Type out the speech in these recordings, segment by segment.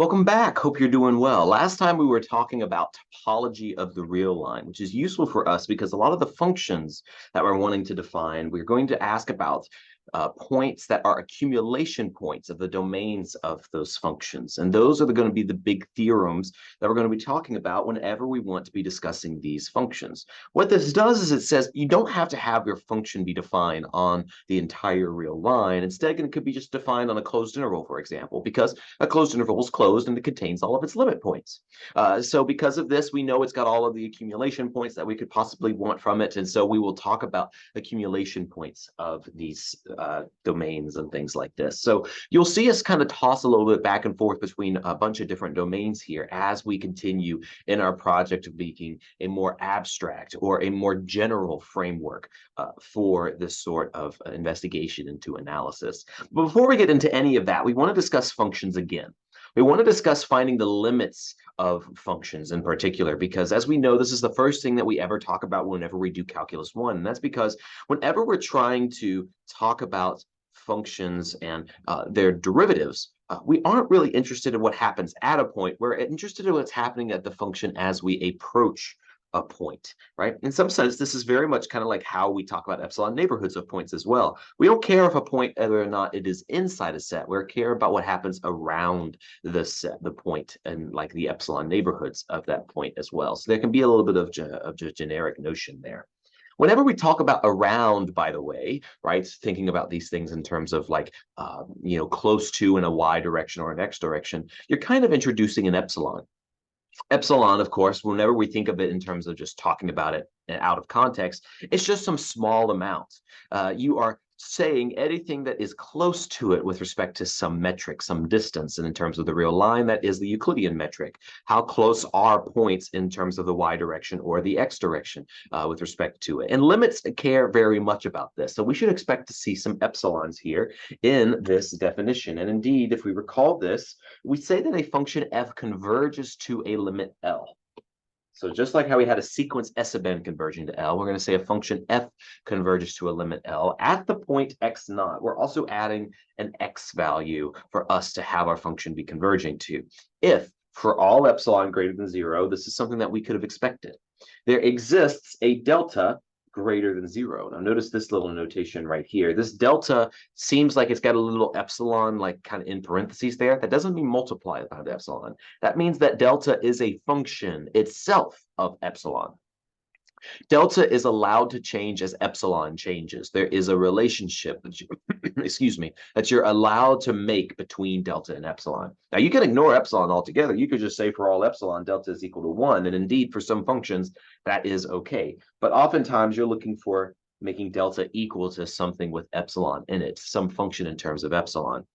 Welcome back. Hope you're doing well. Last time we were talking about topology of the real line, which is useful for us because a lot of the functions that we're wanting to define, we're going to ask about points that are accumulation points of the domains of those functions. And those are going to be the big theorems that we're going to be talking about whenever we want to be discussing these functions. What this does is it says you don't have to have your function be defined on the entire real line. Instead, it could be just defined on a closed interval, for example, because a closed interval is closed and it contains all of its limit points. So because of this, we know it's got all of the accumulation points that we could possibly want from it. And so we will talk about accumulation points of these domains and things like this. So you'll see us kind of toss a little bit back and forth between a bunch of different domains here as we continue in our project of making a more abstract or a more general framework for this sort of investigation into analysis. But before we get into any of that, we want to discuss functions again. We want to discuss finding the limits of functions in particular, because as we know, this is the first thing that we ever talk about whenever we do Calculus 1. And that's because whenever we're trying to talk about functions and their derivatives, we aren't really interested in what happens at a point. We're interested in what's happening at the function as we approach a point, right? In some sense, this is very much kind of like how we talk about epsilon neighborhoods of points as well. We don't care if a point, whether or not it is inside a set. We care about what happens around the set, the point, and like the epsilon neighborhoods of that point as well. So there can be a little bit of a generic notion there. Whenever we talk about around, by the way, right, thinking about these things in terms of like, close to in a y direction or an x direction, you're kind of introducing an epsilon. Epsilon, of course, whenever we think of it in terms of just talking about it out of context, it's just some small amount. You are saying anything that is close to it with respect to some metric, some distance, and in terms of the real line, that is the Euclidean metric. How close are points in terms of the y direction or the x direction with respect to it? And limits care very much about this. So we should expect to see some epsilons here in this definition. And indeed, if we recall this, we say that a function f converges to a limit L. So just like how we had a sequence S sub n converging to L, we're going to say a function f converges to a limit L at the point x naught. We're also adding an x value for us to have our function be converging to. If for all epsilon greater than 0, this is something that we could have expected. There exists a delta greater than 0. Now notice this little notation right here. This delta seems like it's got a little epsilon like kind of in parentheses there. That doesn't mean multiplied by the epsilon. That means that delta is a function itself of epsilon. Delta is allowed to change as epsilon changes. There is a relationship that you, excuse me, that you're allowed to make between delta and epsilon. Now you can ignore epsilon altogether. You could just say for all epsilon, delta is equal to 1. And indeed, for some functions, that is okay. But oftentimes you're looking for making delta equal to something with epsilon in it, some function in terms of epsilon.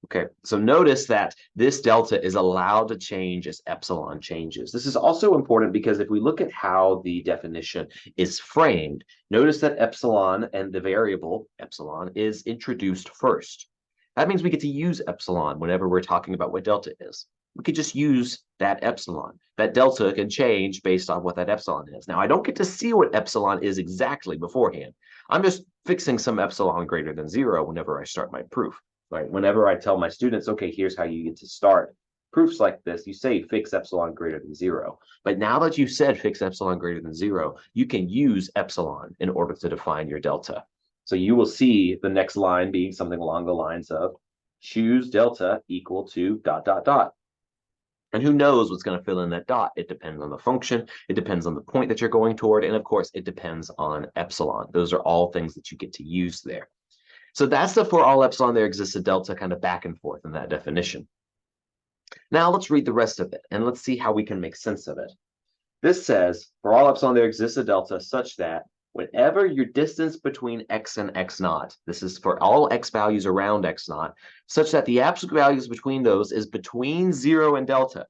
Okay, so notice that this delta is allowed to change as epsilon changes. This is also important because if we look at how the definition is framed, notice that epsilon and the variable epsilon is introduced first. That means we get to use epsilon whenever we're talking about what delta is. We could just use that epsilon. That delta can change based on what that epsilon is. Now, I don't get to see what epsilon is exactly beforehand. I'm just fixing some epsilon greater than 0 whenever I start my proof. Right? Whenever I tell my students, okay, here's how you get to start proofs like this, you say fix epsilon greater than 0. But now that you said fix epsilon greater than 0, you can use epsilon in order to define your delta. So you will see the next line being something along the lines of choose delta equal to ... And who knows what's going to fill in that dot? It depends on the function. It depends on the point that you're going toward. And of course, it depends on epsilon. Those are all things that you get to use there. So that's the for all epsilon there exists a delta kind of back and forth in that definition. Now let's read the rest of it and let's see how we can make sense of it. This says for all epsilon there exists a delta such that whenever your distance between x and x naught, this is for all x values around x naught, such that the absolute values between those is between 0 and delta,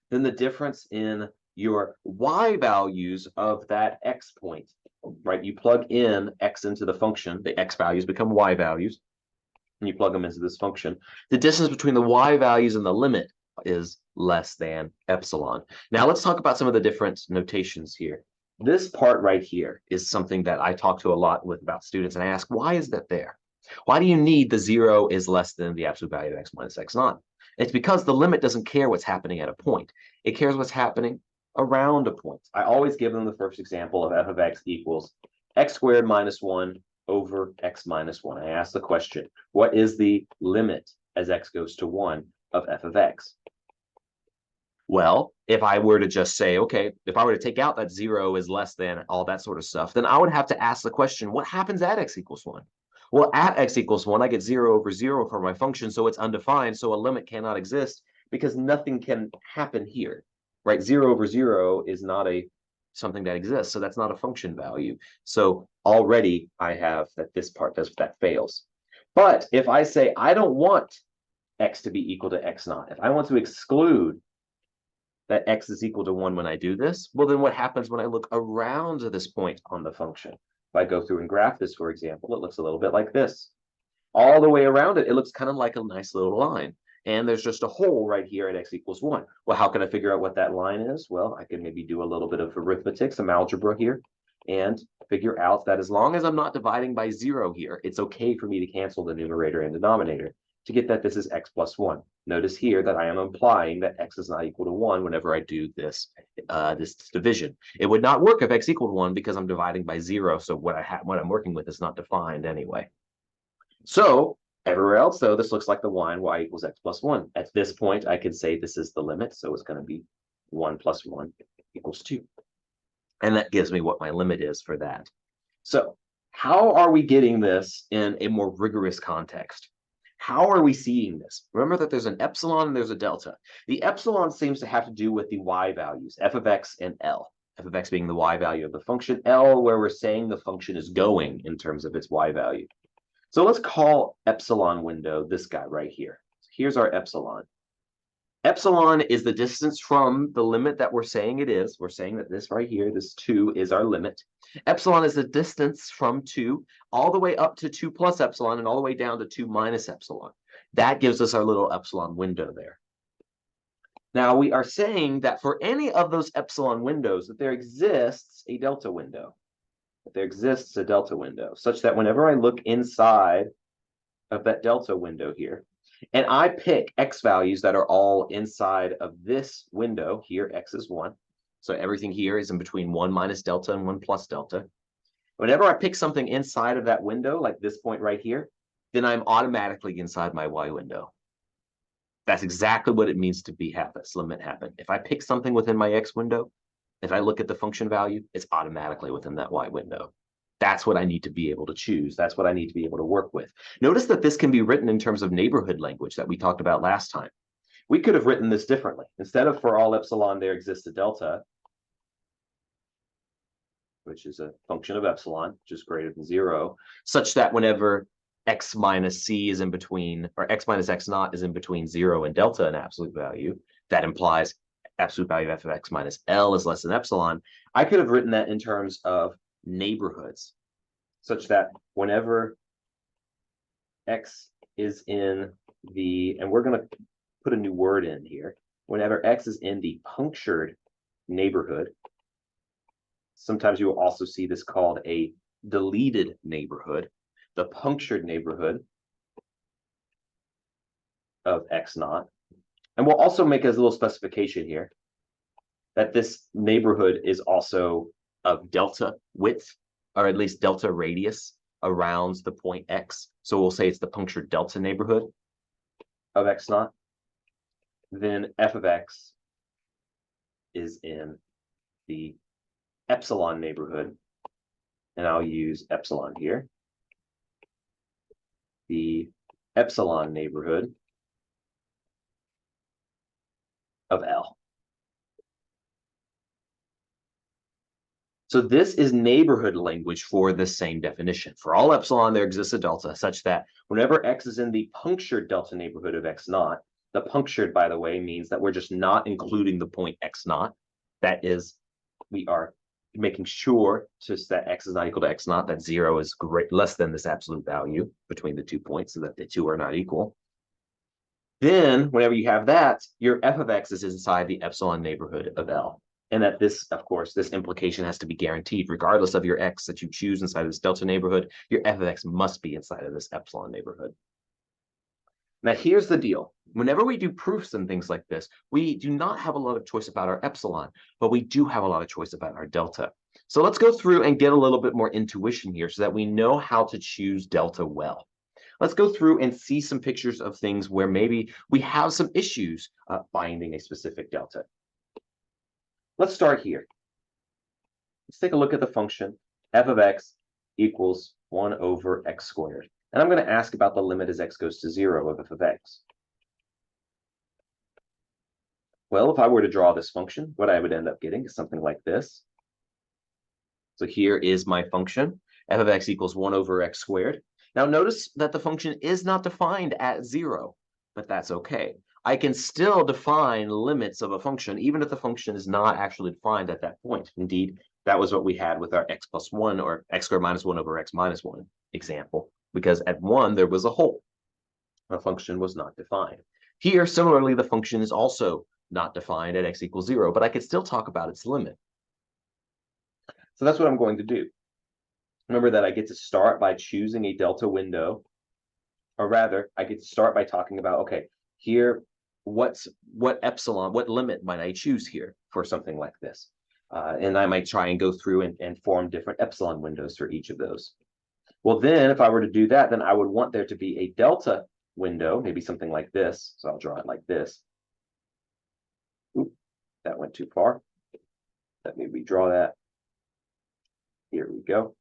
then the difference in your y values of that x point, right? You plug in x into the function, the x values become y values, and you plug them into this function. The distance between the y values and the limit is less than epsilon. Now let's talk about some of the different notations here. This part right here is something that I talk to a lot with about students, and I ask, why is that there? Why do you need the 0 is less than the absolute value of x minus x naught? It's because the limit doesn't care what's happening at a point. It cares what's happening around a point. I always give them the first example of f of x equals x squared minus 1 over x minus 1. I ask the question, what is the limit as x goes to 1 of f of x? Well, if I were to just say, okay, if I were to take out that 0 is less than all that sort of stuff, then I would have to ask the question, what happens at x equals 1? Well, at x equals 1, I get 0 over 0 for my function, so it's undefined, so a limit cannot exist because nothing can happen here, right? 0 over 0 is not something that exists, so that's not a function value. So already I have that this part that fails. But if I say I don't want x to be equal to x naught, if I want to exclude that x is equal to 1 when I do this, well, then what happens when I look around this point on the function? If I go through and graph this, for example, it looks a little bit like this. All the way around it, it looks kind of like a nice little line. And there's just a hole right here at x equals 1. Well, how can I figure out what that line is? Well, I can maybe do a little bit of arithmetic, some algebra here, and figure out that as long as I'm not dividing by 0 here, it's okay for me to cancel the numerator and denominator to get that this is x plus 1. Notice here that I am implying that x is not equal to 1 whenever I do this division. It would not work if x equaled 1 because I'm dividing by 0, so what I'm working with is not defined anyway. So everywhere else, though, this looks like the line y equals x plus 1. At this point, I can say this is the limit, so it's going to be 1 plus 1 equals 2. And that gives me what my limit is for that. So how are we getting this in a more rigorous context? How are we seeing this? Remember that there's an epsilon and there's a delta. The epsilon seems to have to do with the y values, f of x and L. F of x being the y value of the function, L where we're saying the function is going in terms of its y value. So let's call epsilon window this guy right here. Here's our epsilon. Epsilon is the distance from the limit that we're saying it is. We're saying that this right here, this 2, is our limit. Epsilon is the distance from 2 all the way up to 2 plus epsilon and all the way down to 2 minus epsilon. That gives us our little epsilon window there. Now, we are saying that for any of those epsilon windows, that there exists a delta window. That there exists a delta window, such that whenever I look inside of that delta window here, and I pick x values that are all inside of this window here, x is 1. So everything here is in between 1 minus delta and 1 plus delta. Whenever I pick something inside of that window, like this point right here, then I'm automatically inside my y window. That's exactly what it means to have this limit happen. If I pick something within my x window, if I look at the function value, it's automatically within that y window. That's what I need to be able to choose. That's what I need to be able to work with. Notice that this can be written in terms of neighborhood language that we talked about last time. We could have written this differently. Instead of for all epsilon, there exists a delta, which is a function of epsilon, which is greater than 0, such that whenever x minus c is in between, or x minus x naught is in between 0 and delta in absolute value, that implies absolute value of f of x minus L is less than epsilon. I could have written that in terms of neighborhoods, such that whenever x is in the, and we're going to put a new word in here, whenever x is in the punctured neighborhood, sometimes you will also see this called a deleted neighborhood, the punctured neighborhood of x naught. And we'll also make a little specification here that this neighborhood is also of delta width, or at least delta radius around the point x. So we'll say it's the punctured delta neighborhood of x naught. Then f of x is in the epsilon neighborhood, and I'll use epsilon here. The epsilon neighborhood of L. So this is neighborhood language for the same definition. For all epsilon, there exists a delta such that whenever x is in the punctured delta neighborhood of x naught, the punctured, by the way, means that we're just not including the point x naught. That is, we are making sure just that x is not equal to x naught, that 0 is less than this absolute value between the 2 points, so that the two are not equal. Then, whenever you have that, your f of x is inside the epsilon neighborhood of L. And that this, of course, this implication has to be guaranteed. Regardless of your x that you choose inside of this delta neighborhood, your f of x must be inside of this epsilon neighborhood. Now, here's the deal. Whenever we do proofs and things like this, we do not have a lot of choice about our epsilon, but we do have a lot of choice about our delta. So let's go through and get a little bit more intuition here so that we know how to choose delta well. Let's go through and see some pictures of things where maybe we have some issues finding a specific delta. Let's start here. Let's take a look at the function f of x equals 1 over x squared. And I'm going to ask about the limit as x goes to 0 of f of x. Well, if I were to draw this function, what I would end up getting is something like this. So here is my function, f of x equals 1 over x squared. Now notice that the function is not defined at 0, but that's okay. I can still define limits of a function, even if the function is not actually defined at that point. Indeed, that was what we had with our x plus 1 or x squared minus 1 over x minus 1 example, because at 1 there was a hole. A function was not defined. Here, similarly, the function is also not defined at x equals 0, but I could still talk about its limit. So that's what I'm going to do. Remember that I get to start by choosing a delta window, or rather, I get to start by talking about, okay, here, what limit might I choose here for something like this? And I might try and go through and form different epsilon windows for each of those. Well, then if I were to do that, then I would want there to be a delta window, maybe something like this. So I'll draw it like this. Oop, that went too far. Let me redraw that. Here we go.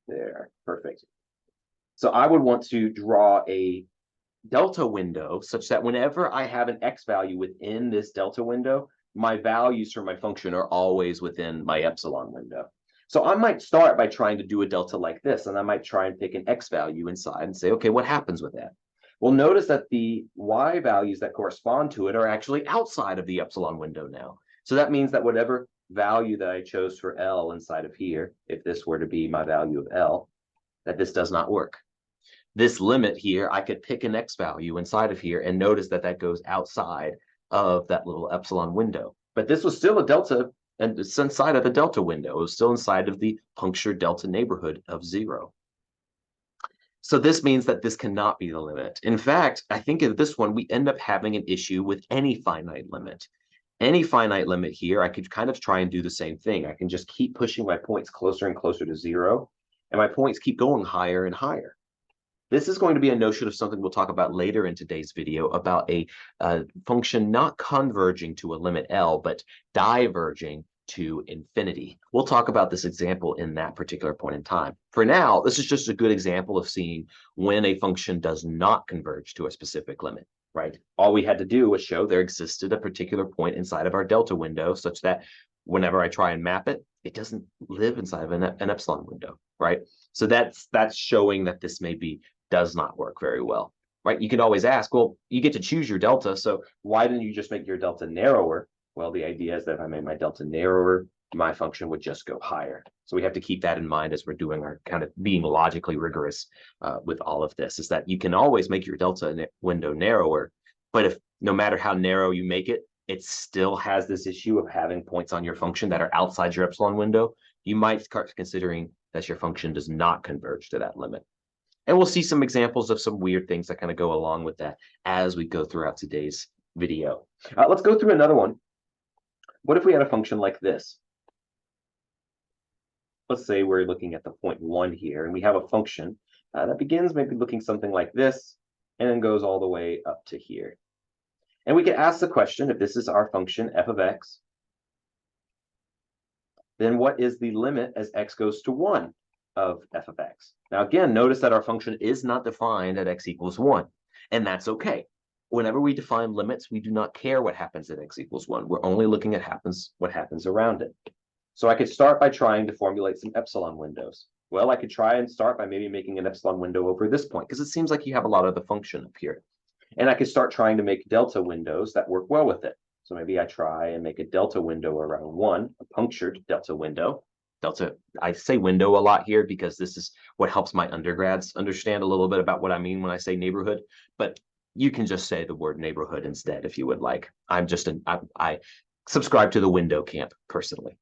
There, perfect. So I would want to draw a delta window such that whenever I have an x value within this delta window, my values for my function are always within my epsilon window. So I might start by trying to do a delta like this, and I might try and pick an x value inside and say, okay, what happens with that? Well, notice that the y values that correspond to it are actually outside of the epsilon window now. So that means that whatever value that I chose for L inside of here, if this were to be my value of L, that this does not work. This limit here, I could pick an x value inside of here and notice that that goes outside of that little epsilon window. But this was still a delta, and it's inside of the delta window. It was still inside of the punctured delta neighborhood of 0. So this means that this cannot be the limit. In fact, I think in this one, we end up having an issue with any finite limit. Any finite limit here, I could kind of try and do the same thing. I can just keep pushing my points closer and closer to 0, and my points keep going higher and higher. This is going to be a notion of something we'll talk about later in today's video about a function not converging to a limit L, but diverging to infinity. We'll talk about this example in that particular point in time. For now, this is just a good example of seeing when a function does not converge to a specific limit, right? All we had to do was show there existed a particular point inside of our delta window such that whenever I try and map it, it doesn't live inside of an epsilon window, right? So that's showing that this maybe does not work very well, right? You could always ask, well, you get to choose your delta, so why didn't you just make your delta narrower? Well, the idea is that if I made my delta narrower, my function would just go higher. So we have to keep that in mind as we're doing our kind of being logically rigorous with all of this, is that you can always make your delta window narrower, but if no matter how narrow you make it, it still has this issue of having points on your function that are outside your epsilon window, you might start considering that your function does not converge to that limit. And we'll see some examples of some weird things that kind of go along with that as we go throughout today's video. Let's go through another one. What if we had a function like this? Let's say we're looking at the point 1 here, and we have a function that begins maybe looking something like this, and then goes all the way up to here. And we can ask the question, if this is our function f of x, then what is the limit as x goes to 1 of f of x? Now, again, notice that our function is not defined at x equals 1, and that's okay. Whenever we define limits, we do not care what happens at x equals 1. We're only looking at what happens around it. So I could start by trying to formulate some epsilon windows. Well, I could try and start by maybe making an epsilon window over this point, because it seems like you have a lot of the function up here. And I could start trying to make delta windows that work well with it. So maybe I try and make a delta window around 1, a punctured delta window. Delta, I say window a lot here because this is what helps my undergrads understand a little bit about what I mean when I say neighborhood. But You can just say the word neighborhood instead if you would like. I subscribe to the window camp personally.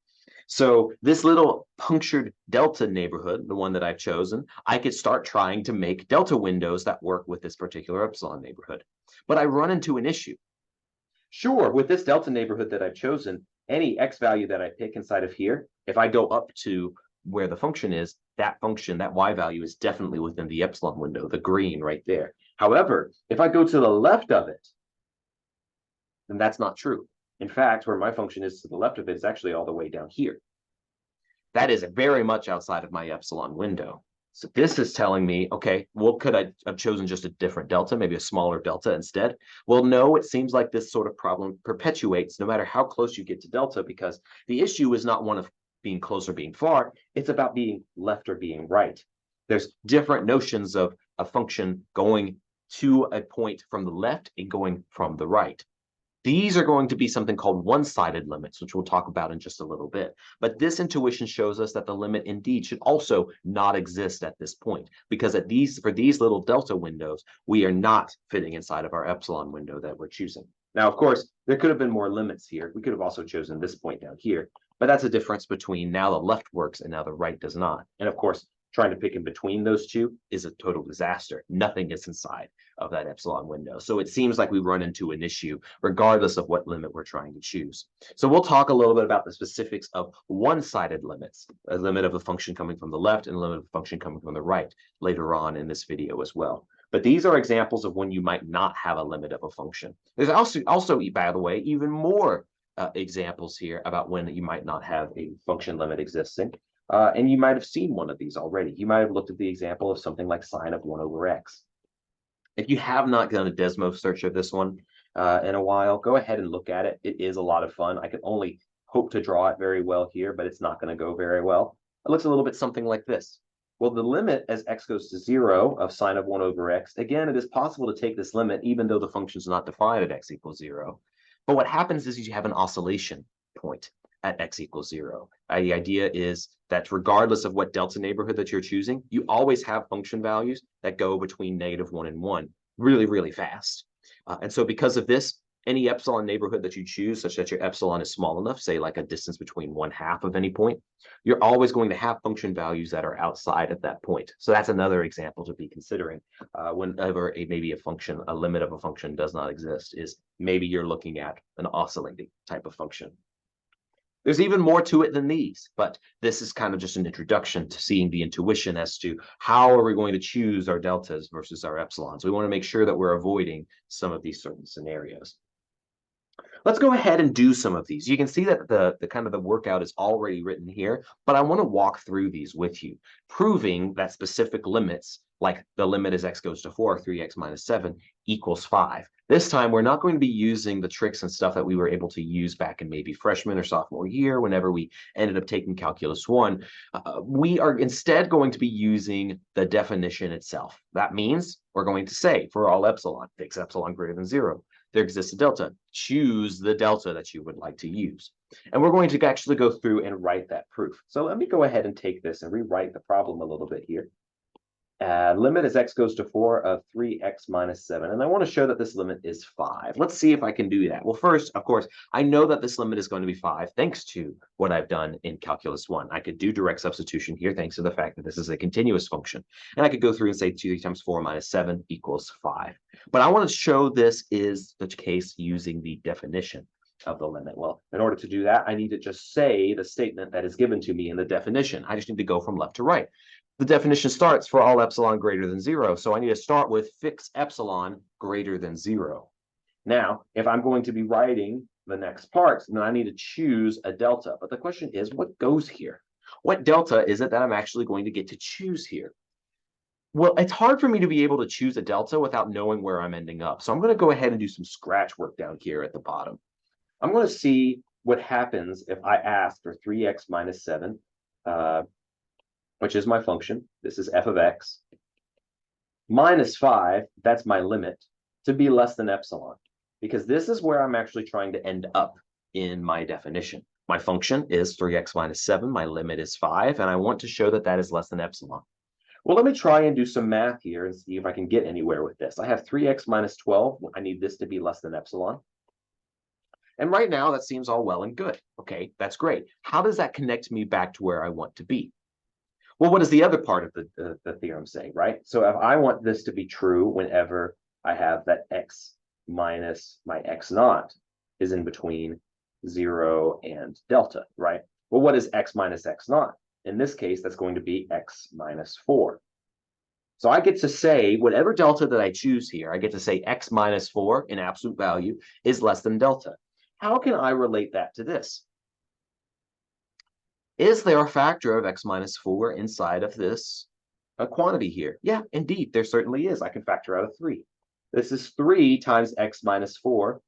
So this little punctured delta neighborhood, the one that I've chosen, I could start trying to make delta windows that work with this particular epsilon neighborhood. But I run into an issue. Sure, with this delta neighborhood that I've chosen, any x value that I pick inside of here, if I go up to where the function is, that function, that y value is definitely within the epsilon window, the green right there. However, if I go to the left of it, then that's not true. In fact, where my function is to the left of it is actually all the way down here. That is very much outside of my epsilon window. So this is telling me, okay, well, could I have chosen just a different delta, maybe a smaller delta instead? Well, no, it seems like this sort of problem perpetuates no matter how close you get to delta, because the issue is not one of being close or being far, it's about being left or being right. There's different notions of a function going to a point from the left and going from the right. These are going to be something called one-sided limits, which we'll talk about in just a little bit. But this intuition shows us that the limit indeed should also not exist at this point, because for these little delta windows, we are not fitting inside of our epsilon window that we're choosing. Now, of course, there could have been more limits here. We could have also chosen this point down here, but that's a difference between now the left works and now the right does not. And of course, trying to pick in between those two is a total disaster. Nothing gets inside of that epsilon window. So it seems like we run into an issue regardless of what limit we're trying to choose. So we'll talk a little bit about the specifics of one-sided limits, a limit of a function coming from the left and a limit of a function coming from the right later on in this video as well. But these are examples of when you might not have a limit of a function. There's also by the way, even more examples here about when you might not have a function limit existing. And you might have seen one of these already. You might have looked at the example of something like sine of 1 over x. If you have not done a Desmos search of this one in a while, go ahead and look at it. It is a lot of fun. I can only hope to draw it very well here, but it's not going to go very well. It looks a little bit something like this. Well, the limit as x goes to 0 of sine of 1 over x, again, it is possible to take this limit even though the function is not defined at x equals 0. But what happens is you have an oscillation point at x equals 0. The idea is that regardless of what delta neighborhood that you're choosing, you always have function values that go between -1 and 1 really, really fast. And so because of this, any epsilon neighborhood that you choose, such that your epsilon is small enough, say like a distance between 1/2 of any point, you're always going to have function values that are outside of that point. So that's another example to be considering whenever maybe a limit of a function does not exist, is maybe you're looking at an oscillating type of function. There's even more to it than these, but this is kind of just an introduction to seeing the intuition as to how are we going to choose our deltas versus our epsilons. We want to make sure that we're avoiding some of these certain scenarios. Let's go ahead and do some of these. You can see that the kind of the workout is already written here, but I want to walk through these with you, proving that specific limits, like the limit as x goes to 4, 3x minus 7 equals 5. This time, we're not going to be using the tricks and stuff that we were able to use back in maybe freshman or sophomore year whenever we ended up taking Calculus 1. We are instead going to be using the definition itself. That means we're going to say for all epsilon, fix epsilon greater than 0. There exists a delta. Choose the delta that you would like to use. And we're going to actually go through and write that proof. So let me go ahead and take this and rewrite the problem a little bit here. Limit as x goes to 4 of 3x minus 7. And I want to show that this limit is 5. Let's see if I can do that. Well, first, of course, I know that this limit is going to be 5 thanks to what I've done in Calculus 1. I could do direct substitution here thanks to the fact that this is a continuous function. And I could go through and say 2 times 4 minus 7 equals 5. But I want to show this is the case using the definition of the limit. Well, in order to do that, I need to just say the statement that is given to me in the definition. I just need to go from left to right. The definition starts for all epsilon greater than 0. So I need to start with fix epsilon greater than 0. Now, if I'm going to be writing the next parts, then I need to choose a delta. But the question is, what goes here? What delta is it that I'm actually going to get to choose here? Well, it's hard for me to be able to choose a delta without knowing where I'm ending up. So I'm going to go ahead and do some scratch work down here at the bottom. I'm going to see what happens if I ask for 3x minus 7, which is my function. This is f of x, minus 5, that's my limit, to be less than epsilon, because this is where I'm actually trying to end up in my definition. My function is 3x minus 7, my limit is 5, and I want to show that that is less than epsilon. Well, let me try and do some math here and see if I can get anywhere with this. I have 3x minus 12. I need this to be less than epsilon. And right now, that seems all well and good. Okay, that's great. How does that connect me back to where I want to be? Well, what does the other part of the theorem say, right? So if I want this to be true whenever I have that x minus my x naught is in between 0 and delta, right? Well, what is x minus x naught? In this case, that's going to be x minus 4. So I get to say, whatever delta that I choose here, I get to say x minus 4 in absolute value is less than delta. How can I relate that to this? Is there a factor of x minus 4 inside of this quantity here? Yeah, indeed, there certainly is. I can factor out a 3. This is 3 times x minus 4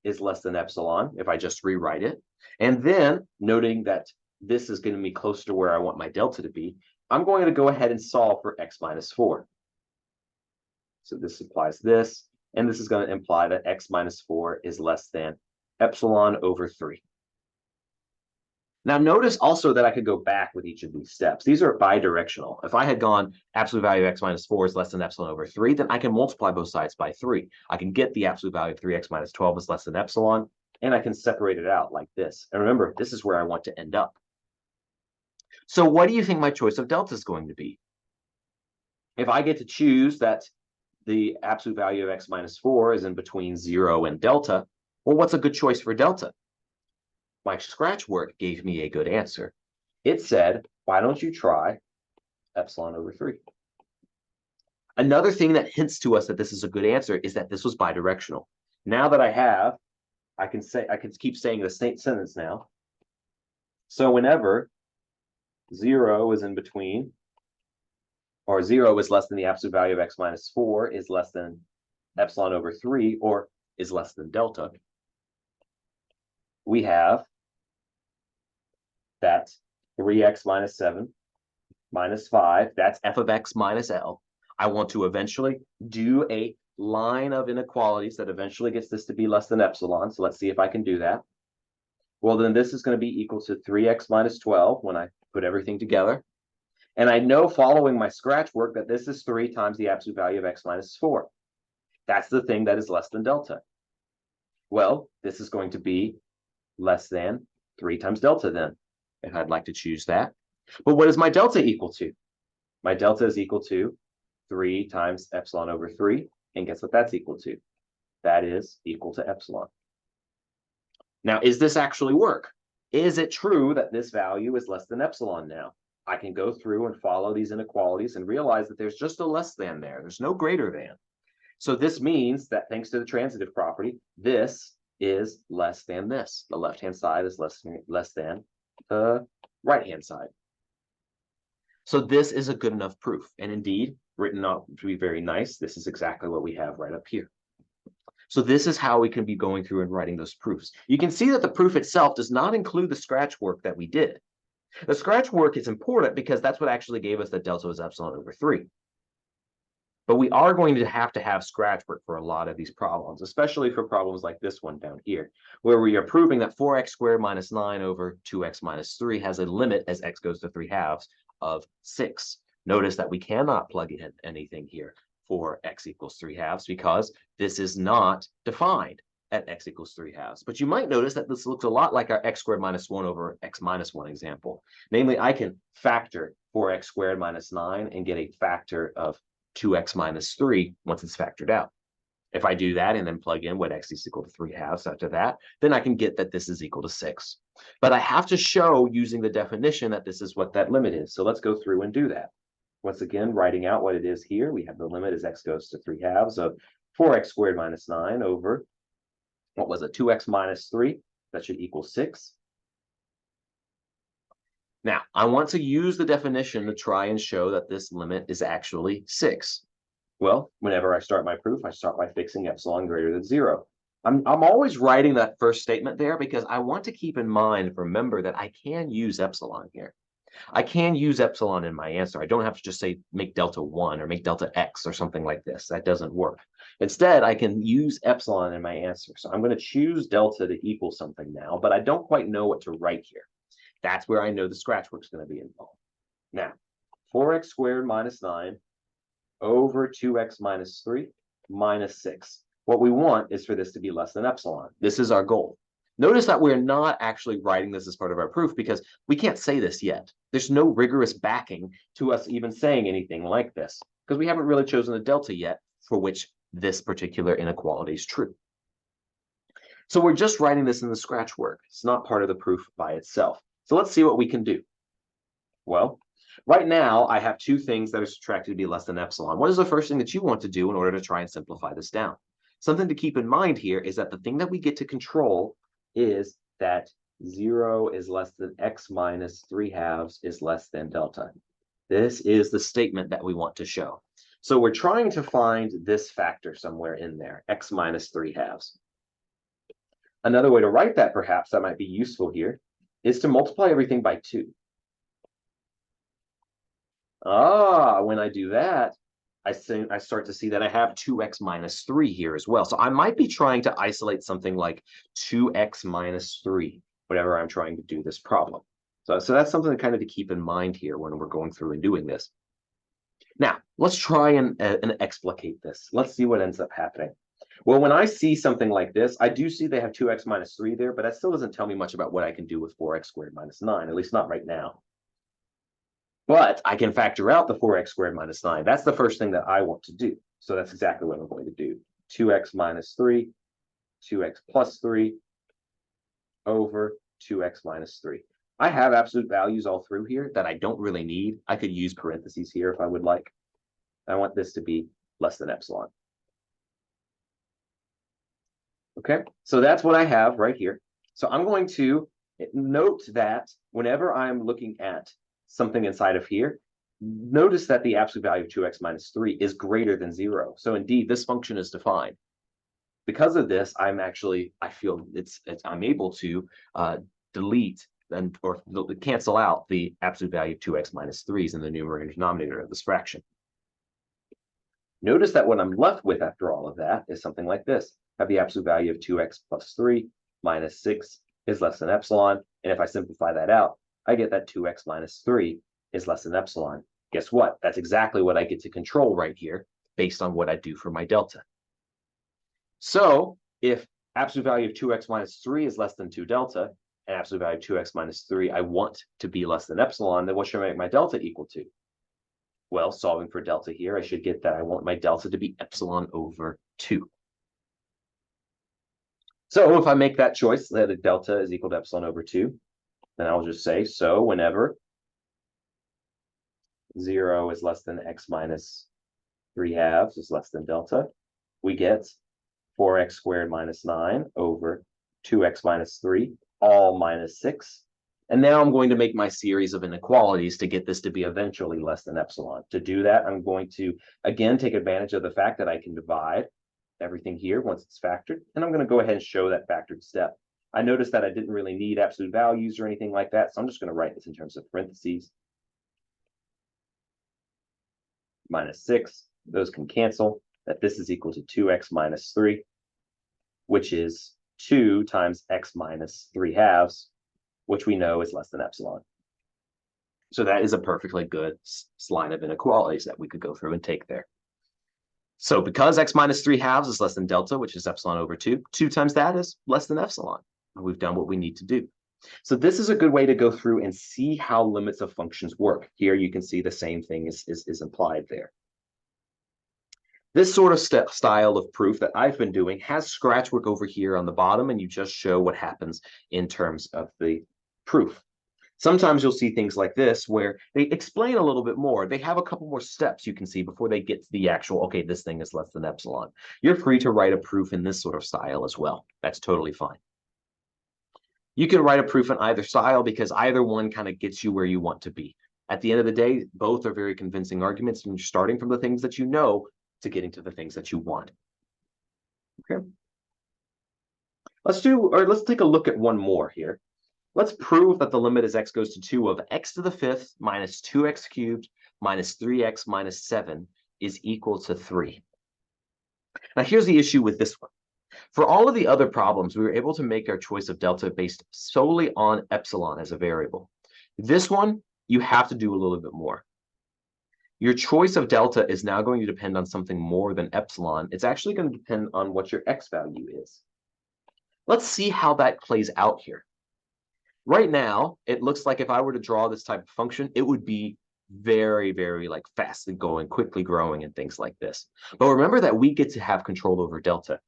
is less than epsilon, if I just rewrite it. And then, noting that this is going to be close to where I want my delta to be, I'm going to go ahead and solve for x minus 4. So this implies this, and this is going to imply that x minus 4 is less than epsilon over 3. Now, notice also that I could go back with each of these steps. These are bidirectional. If I had gone absolute value of x minus 4 is less than epsilon over 3, then I can multiply both sides by 3. I can get the absolute value of 3x minus 12 is less than epsilon, and I can separate it out like this. And remember, this is where I want to end up. So what do you think my choice of delta is going to be? If I get to choose that the absolute value of x minus 4 is in between 0 and delta, well, what's a good choice for delta? My scratch work gave me a good answer. It said, why don't you try epsilon over 3? Another thing that hints to us that this is a good answer is that this was bidirectional. Now that I can keep saying the same sentence now. So whenever 0 is in between, or 0 is less than the absolute value of x minus 4 is less than epsilon over 3, or is less than delta, we have that 3x minus 7 minus 5, that's f of x minus L. I want to eventually do a line of inequalities that eventually gets this to be less than epsilon. So let's see if I can do that. Well, then this is going to be equal to 3x minus 12 when I put everything together. And I know following my scratch work that this is 3 times the absolute value of x minus 4. That's the thing that is less than delta. Well, this is going to be less than 3 times delta then, if I'd like to choose that. But what is my delta equal to? My delta is equal to 3 times epsilon over 3. And guess what that's equal to? That is equal to epsilon. Now, is this actually work? Is it true that this value is less than epsilon now? I can go through and follow these inequalities and realize that there's just a less than there. There's no greater than. So this means that thanks to the transitive property, this is less than this. The left-hand side is less than the right-hand side. So this is a good enough proof. And indeed, written out to be very nice, this is exactly what we have right up here. So this is how we can be going through and writing those proofs. You can see that the proof itself does not include the scratch work that we did. The scratch work is important because that's what actually gave us that delta was epsilon over 3. But we are going to have scratch work for a lot of these problems, especially for problems like this one down here, where we are proving that 4x squared minus 9 over 2x minus 3 has a limit as x goes to 3/2 of 6. Notice that we cannot plug in anything here for x equals 3/2 because this is not defined at x equals 3/2. But you might notice that this looks a lot like our x squared minus 1 over x minus 1 example. Namely, I can factor 4x squared minus 9 and get a factor of 2x minus 3 once it's factored out. If I do that and then plug in what x is equal to 3/2 after that, then I can get that this is equal to 6. But I have to show using the definition that this is what that limit is. So let's go through and do that. Once again, writing out what it is here, we have the limit as x goes to 3/2 of 4x squared minus 9 over, what was it, 2x minus 3? That should equal 6. Now, I want to use the definition to try and show that this limit is actually 6. Well, whenever I start my proof, I start by fixing epsilon greater than 0. I'm always writing that first statement there because I want to keep in mind, remember that I can use epsilon here. I can use epsilon in my answer. I don't have to just say make delta 1 or make delta x or something like this. That doesn't work. Instead, I can use epsilon in my answer. So I'm going to choose delta to equal something now, but I don't quite know what to write here. That's where I know the scratch work's going to be involved. Now, 4x squared minus 9 over 2x minus 3 minus 6. What we want is for this to be less than epsilon. This is our goal. Notice that we're not actually writing this as part of our proof because we can't say this yet. There's no rigorous backing to us even saying anything like this because we haven't really chosen a delta yet for which this particular inequality is true. So we're just writing this in the scratch work. It's not part of the proof by itself. So let's see what we can do. Well, right now I have two things that are subtracted to be less than epsilon. What is the first thing that you want to do in order to try and simplify this down? Something to keep in mind here is that the thing that we get to control is that 0 is less than x minus 3/2 is less than delta. This is the statement that we want to show. So we're trying to find this factor somewhere in there, x minus 3/2. Another way to write that, perhaps, that might be useful here, is to multiply everything by 2. When I do that, I start to see that I have 2x minus 3 here as well. So I might be trying to isolate something like 2x minus 3, whenever I'm trying to do this problem. So that's something kind of to keep in mind here when we're going through and doing this. Now, let's try and explicate this. Let's see what ends up happening. Well, when I see something like this, I do see they have 2x minus 3 there, but that still doesn't tell me much about what I can do with 4x squared minus 9, at least not right now. But I can factor out the 4x squared minus 9. That's the first thing that I want to do. So that's exactly what I'm going to do. 2x minus 3, 2x plus 3 over 2x minus 3. I have absolute values all through here that I don't really need. I could use parentheses here if I would like. I want this to be less than epsilon. Okay, so that's what I have right here. So I'm going to note that whenever I'm looking at something inside of here, notice that the absolute value of 2x minus 3 is greater than 0. So indeed, this function is defined. Because of this, I feel I'm able to delete or cancel out the absolute value of 2x minus 3s in the numerator and denominator of this fraction. Notice that what I'm left with after all of that is something like this. I have the absolute value of 2x plus 3 minus 6 is less than epsilon. And if I simplify that out, I get that 2x minus 3 is less than epsilon. Guess what? That's exactly what I get to control right here based on what I do for my delta. So if absolute value of 2x minus 3 is less than 2 delta, and absolute value of 2x minus 3 I want to be less than epsilon, then what should I make my delta equal to? Well, solving for delta here, I should get that I want my delta to be epsilon over 2. So if I make that choice, that a delta is equal to epsilon over 2, then I'll just say, so whenever 0 is less than x minus 3/2 is less than delta, we get 4x squared minus 9 over 2x minus 3, all minus 6. And now I'm going to make my series of inequalities to get this to be eventually less than epsilon. To do that, I'm going to, again, take advantage of the fact that I can divide everything here once it's factored. And I'm going to go ahead and show that factored step. I noticed that I didn't really need absolute values or anything like that, so I'm just going to write this in terms of parentheses. Minus 6, those can cancel. That this is equal to 2x minus 3, which is 2 times x minus 3/2, which we know is less than epsilon. So that is a perfectly good line of inequalities that we could go through and take there. So because x minus 3/2 is less than delta, which is epsilon over 2, 2 times that is less than epsilon. And we've done what we need to do. So this is a good way to go through and see how limits of functions work. Here you can see the same thing is implied there. This sort of style of proof that I've been doing has scratch work over here on the bottom, and you just show what happens in terms of the proof. Sometimes you'll see things like this where they explain a little bit more. They have a couple more steps you can see before they get to the actual, okay, this thing is less than epsilon. You're free to write a proof in this sort of style as well. That's totally fine. You can write a proof in either style because either one kind of gets you where you want to be. At the end of the day, both are very convincing arguments, and you're starting from the things that you know to getting to the things that you want. Okay. Let's take a look at one more here. Let's prove that the limit as x goes to 2 of x to the 5th minus 2x cubed minus 3x minus 7 is equal to 3. Now here's the issue with this one. For all of the other problems, we were able to make our choice of delta based solely on epsilon as a variable. This one, you have to do a little bit more. Your choice of delta is now going to depend on something more than epsilon. It's actually going to depend on what your x value is. Let's see how that plays out here. Right now, it looks like if I were to draw this type of function, it would be very, very like fastly going, quickly growing and things like this. But remember that we get to have control over delta.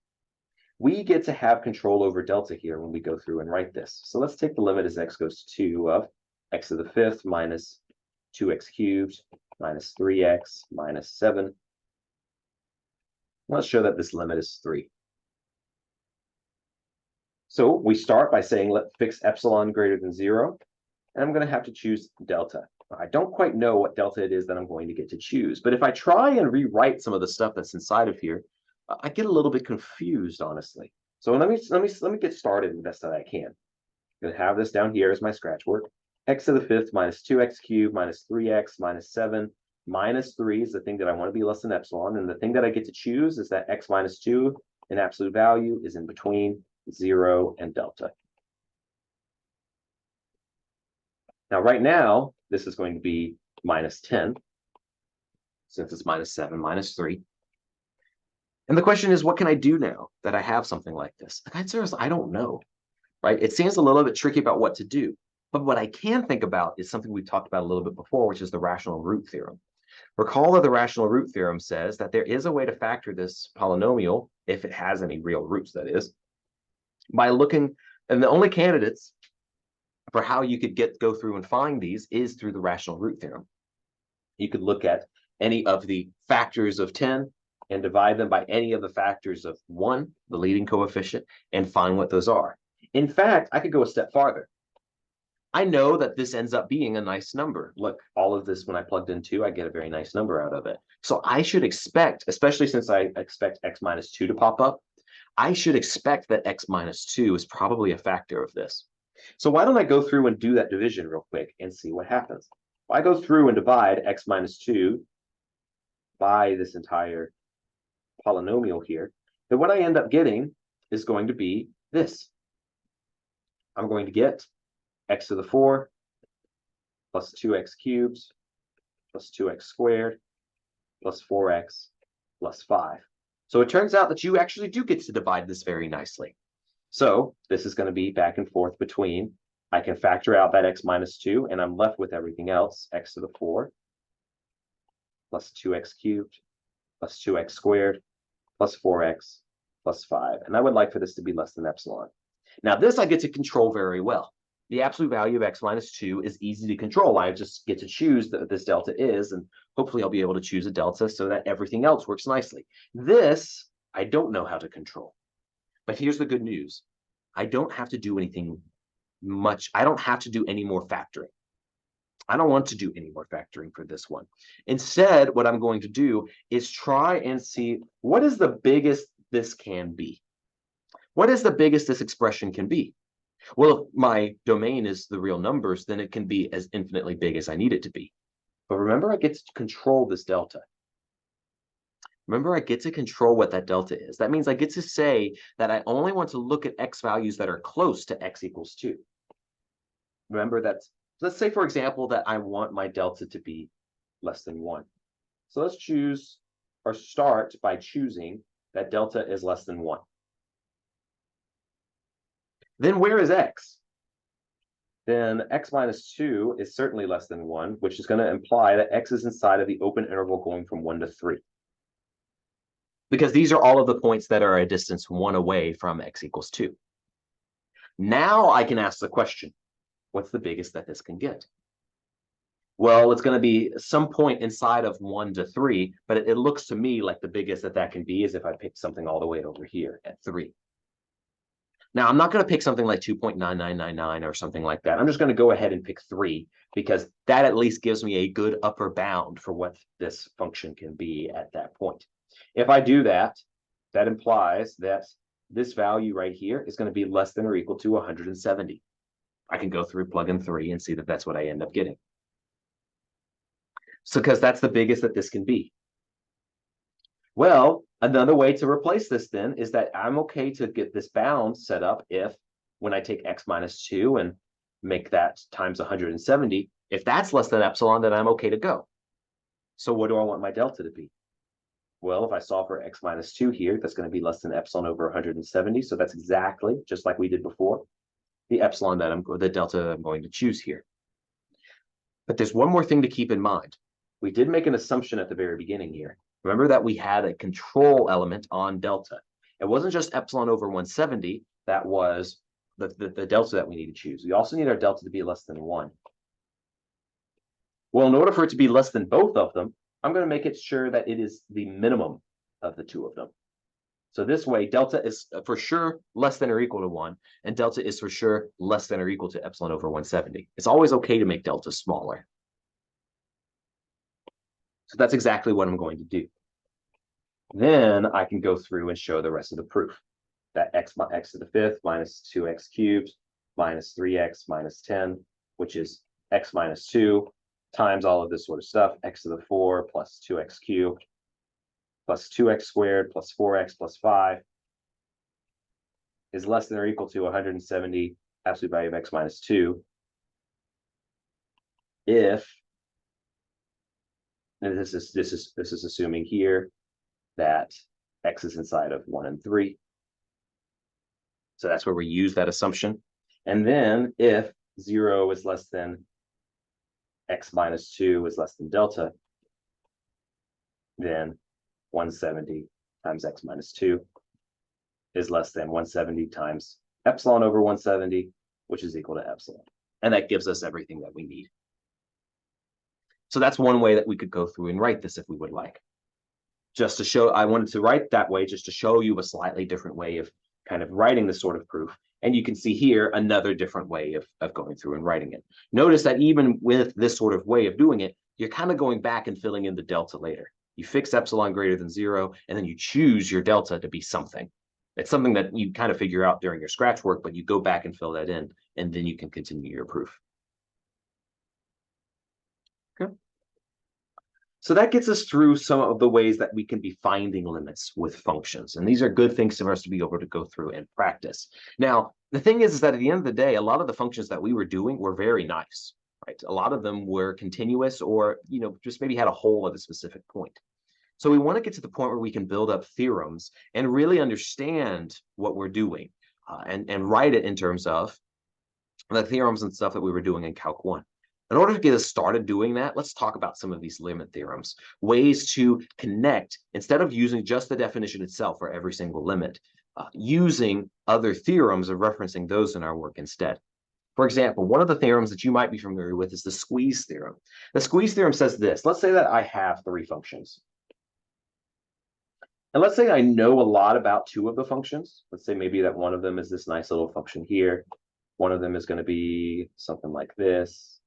We get to have control over delta here when we go through and write this. So let's take the limit as x goes to 2 of x to the 5th minus 2x cubed minus 3x minus 7. Let's show that this limit is 3. So we start by saying let's fix epsilon greater than 0, and I'm going to have to choose delta. I don't quite know what delta it is that I'm going to get to choose, but if I try and rewrite some of the stuff that's inside of here, I get a little bit confused, honestly. So let me get started the best that I can. I'm going to have this down here as my scratch work. X to the 5th minus 2x cubed minus 3x minus 7 minus 3 is the thing that I want to be less than epsilon. And the thing that I get to choose is that x minus 2 in absolute value is in between 0 and delta. Now, right now, this is going to be minus 10, since it's minus 7 minus 3. And the question is, what can I do now that I have something like this? The answer is, I don't know, right? It seems a little bit tricky about what to do. But what I can think about is something we've talked about a little bit before, which is the rational root theorem. Recall that the rational root theorem says that there is a way to factor this polynomial, if it has any real roots, that is, by looking, and the only candidates for how you could go through and find these is through the rational root theorem. You could look at any of the factors of 10 and divide them by any of the factors of 1, the leading coefficient, and find what those are. In fact, I could go a step farther. I know that this ends up being a nice number. Look, all of this, when I plugged in 2, I get a very nice number out of it. So I should expect, especially since I expect x minus 2 to pop up, I should expect that x minus 2 is probably a factor of this. So why don't I go through and do that division real quick and see what happens. If I go through and divide x minus 2 by this entire polynomial here, then what I end up getting is going to be this. I'm going to get x to the 4 plus 2x cubed plus 2x squared plus 4x plus 5. So it turns out that you actually do get to divide this very nicely. So this is going to be back and forth between, I can factor out that x minus 2, and I'm left with everything else, x to the 4 plus 2x cubed plus 2x squared plus 4x plus 5. And I would like for this to be less than epsilon. Now this I get to control very well. The absolute value of x minus 2 is easy to control. I just get to choose that this delta is, and hopefully I'll be able to choose a delta so that everything else works nicely. This, I don't know how to control. But here's the good news. I don't have to do anything much. I don't have to do any more factoring. I don't want to do any more factoring for this one. Instead, what I'm going to do is try and see what is the biggest this can be. What is the biggest this expression can be? Well, if my domain is the real numbers, then it can be as infinitely big as I need it to be. But remember, I get to control this delta. Remember, I get to control what that delta is. That means I get to say that I only want to look at x values that are close to x equals 2. Remember, let's say, for example, that I want my delta to be less than 1. So let's choose or start by choosing that delta is less than 1. Then where is x? Then x minus 2 is certainly less than 1, which is going to imply that x is inside of the open interval going from 1 to 3. Because these are all of the points that are a distance 1 away from x equals 2. Now I can ask the question, what's the biggest that this can get? Well, it's going to be some point inside of 1 to 3, but it looks to me like the biggest that can be is if I pick something all the way over here at 3. Now, I'm not going to pick something like 2.9999 or something like that. I'm just going to go ahead and pick 3 because that at least gives me a good upper bound for what this function can be at that point. If I do that, that implies that this value right here is going to be less than or equal to 170. I can go through, plug in 3, and see that that's what I end up getting. So because that's the biggest that this can be. Well, another way to replace this then is that I'm okay to get this bound set up if, when I take x minus 2 and make that times 170, if that's less than epsilon, then I'm okay to go. So what do I want my delta to be? Well, if I solve for x minus 2 here, that's going to be less than epsilon over 170. So that's exactly just like we did before, the delta that I'm going to choose here. But there's one more thing to keep in mind. We did make an assumption at the very beginning here. Remember that we had a control element on delta. It wasn't just epsilon over 170 that was the delta that we need to choose. We also need our delta to be less than 1. Well, in order for it to be less than both of them, I'm going to make it sure that it is the minimum of the two of them. So this way, delta is for sure less than or equal to 1, and delta is for sure less than or equal to epsilon over 170. It's always okay to make delta smaller. So that's exactly what I'm going to do. Then I can go through and show the rest of the proof. That x to the fifth minus 2x cubed minus 3x minus 10, which is x minus 2 times all of this sort of stuff, x to the 4 plus 2x cubed plus 2x squared plus 4x plus 5 is less than or equal to 170 absolute value of x minus 2 if, and this is assuming here that x is inside of 1 and 3. So that's where we use that assumption. And then if 0 is less than x minus 2 is less than delta, then 170 times x minus 2 is less than 170 times epsilon over 170, which is equal to epsilon. And that gives us everything that we need. So that's one way that we could go through and write this if we would like. Just to show, I wanted to write that way just to show you a slightly different way of kind of writing this sort of proof. And you can see here another different way of going through and writing it. Notice that even with this sort of way of doing it, you're kind of going back and filling in the delta later. You fix epsilon greater than 0, and then you choose your delta to be something. It's something that you kind of figure out during your scratch work, but you go back and fill that in, and then you can continue your proof. Okay. So that gets us through some of the ways that we can be finding limits with functions. And these are good things for us to be able to go through and practice. Now, the thing is that at the end of the day, a lot of the functions that we were doing were very nice, right? A lot of them were continuous or, just maybe had a hole at a specific point. So we want to get to the point where we can build up theorems and really understand what we're doing and write it in terms of the theorems and stuff that we were doing in Calc 1. In order to get us started doing that, let's talk about some of these limit theorems, ways to connect, instead of using just the definition itself for every single limit, using other theorems and referencing those in our work instead. For example, one of the theorems that you might be familiar with is the squeeze theorem. The squeeze theorem says this. Let's say that I have 3 functions. And let's say I know a lot about 2 of the functions. Let's say maybe that one of them is this nice little function here. One of them is going to be something like this.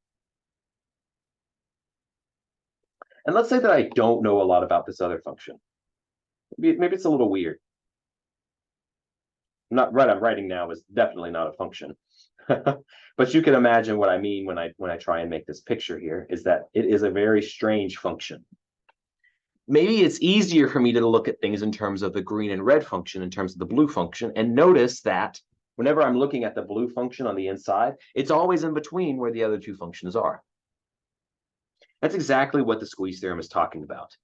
And let's say that I don't know a lot about this other function. Maybe it's a little weird. Not what I'm writing now is definitely not a function. But you can imagine what I mean when I try and make this picture here, is that it is a very strange function. Maybe it's easier for me to look at things in terms of the green and red function, in terms of the blue function, and notice that whenever I'm looking at the blue function on the inside, it's always in between where the other 2 functions are. That's exactly what the squeeze theorem is talking about.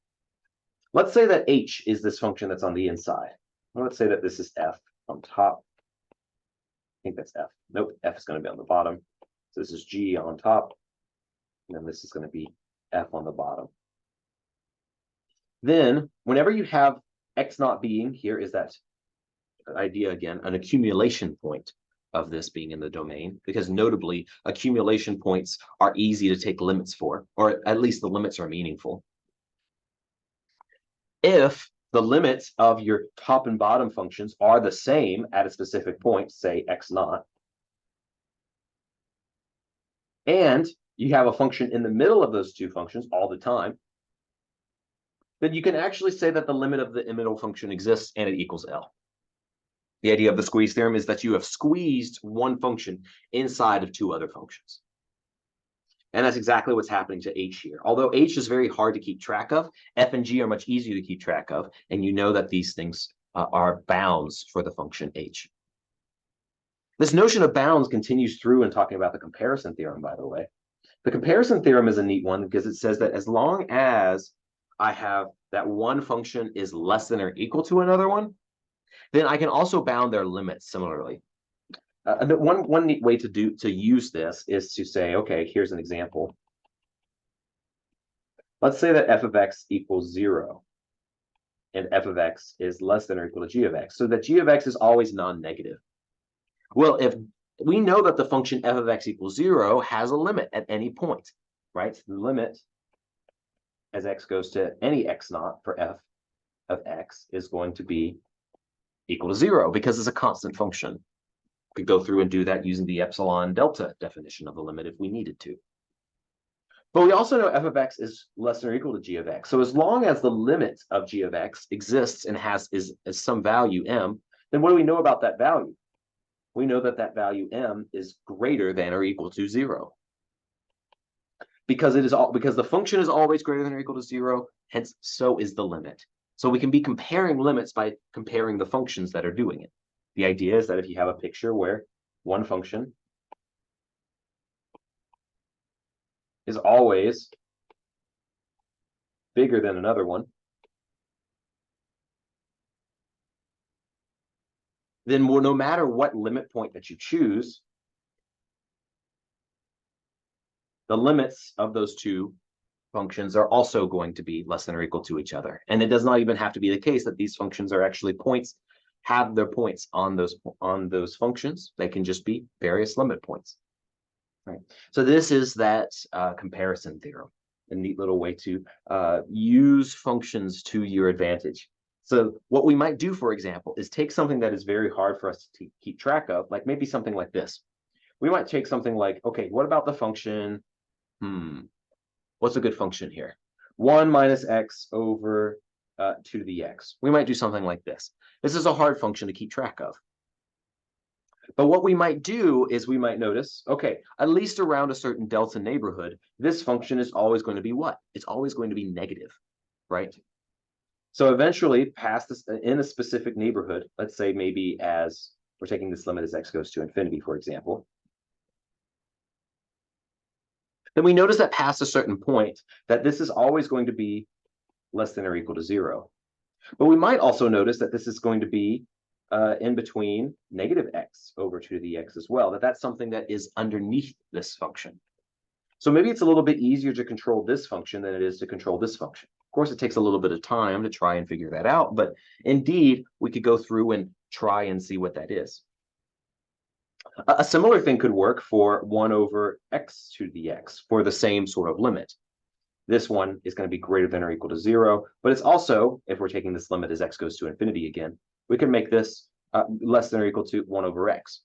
Let's say that h is this function that's on the inside. Well, let's say that this is f on top. I think that's f. Nope, f is going to be on the bottom. So this is g on top, and then this is going to be f on the bottom. Then, whenever you have x not being, here is that idea again, an accumulation point of this being in the domain, because notably, accumulation points are easy to take limits for, or at least the limits are meaningful. If the limits of your top and bottom functions are the same at a specific point, say x naught, and you have a function in the middle of those 2 functions all the time, then you can actually say that the limit of the middle function exists and it equals L. The idea of the squeeze theorem is that you have squeezed one function inside of 2 other functions. And that's exactly what's happening to h here. Although h is very hard to keep track of, f and g are much easier to keep track of, and you know that these things are bounds for the function h. This notion of bounds continues through in talking about the comparison theorem, by the way. The comparison theorem is a neat one because it says that as long as I have that one function is less than or equal to another one, then I can also bound their limits similarly. One neat way to use this is to say, okay, here's an example. Let's say that f of x equals 0, and f of x is less than or equal to g of x, so that g of x is always non-negative. Well, if we know that the function f of x equals 0 has a limit at any point, right? So the limit as x goes to any x naught for f of x is going to be equal to 0 because it's a constant function. We could go through and do that using the epsilon-delta definition of the limit if we needed to. But we also know f of x is less than or equal to g of x. So as long as the limit of g of x exists and is some value m, then what do we know about that value? We know that that value m is greater than or equal to 0. Because the function is always greater than or equal to 0, hence so is the limit. So we can be comparing limits by comparing the functions that are doing it. The idea is that if you have a picture where one function is always bigger than another one, then no matter what limit point that you choose, the limits of those two functions are also going to be less than or equal to each other. And it does not even have to be the case that these functions are actually points, have their points on those functions. They can just be various limit points. Right. So this is that comparison theorem, a neat little way to use functions to your advantage. So what we might do, for example, is take something that is very hard for us to keep track of, like maybe something like this. We might take something like, okay, what about the function? What's a good function here? 1 minus x over 2 to the x. We might do something like this. This is a hard function to keep track of. But what we might do is we might notice, okay, at least around a certain delta neighborhood, this function is always going to be what? It's always going to be negative, right? So eventually, past this, in a specific neighborhood, let's say maybe as we're taking this limit as x goes to infinity, for example, then we notice that past a certain point that this is always going to be less than or equal to 0. But we might also notice that this is going to be in between negative x over 2 to the x as well, that's something that is underneath this function. So maybe it's a little bit easier to control this function than it is to control this function. Of course, it takes a little bit of time to try and figure that out, but indeed, we could go through and try and see what that is. A similar thing could work for 1 over x to the x for the same sort of limit. This one is going to be greater than or equal to 0, but it's also, if we're taking this limit as x goes to infinity again, we can make this less than or equal to 1 over x,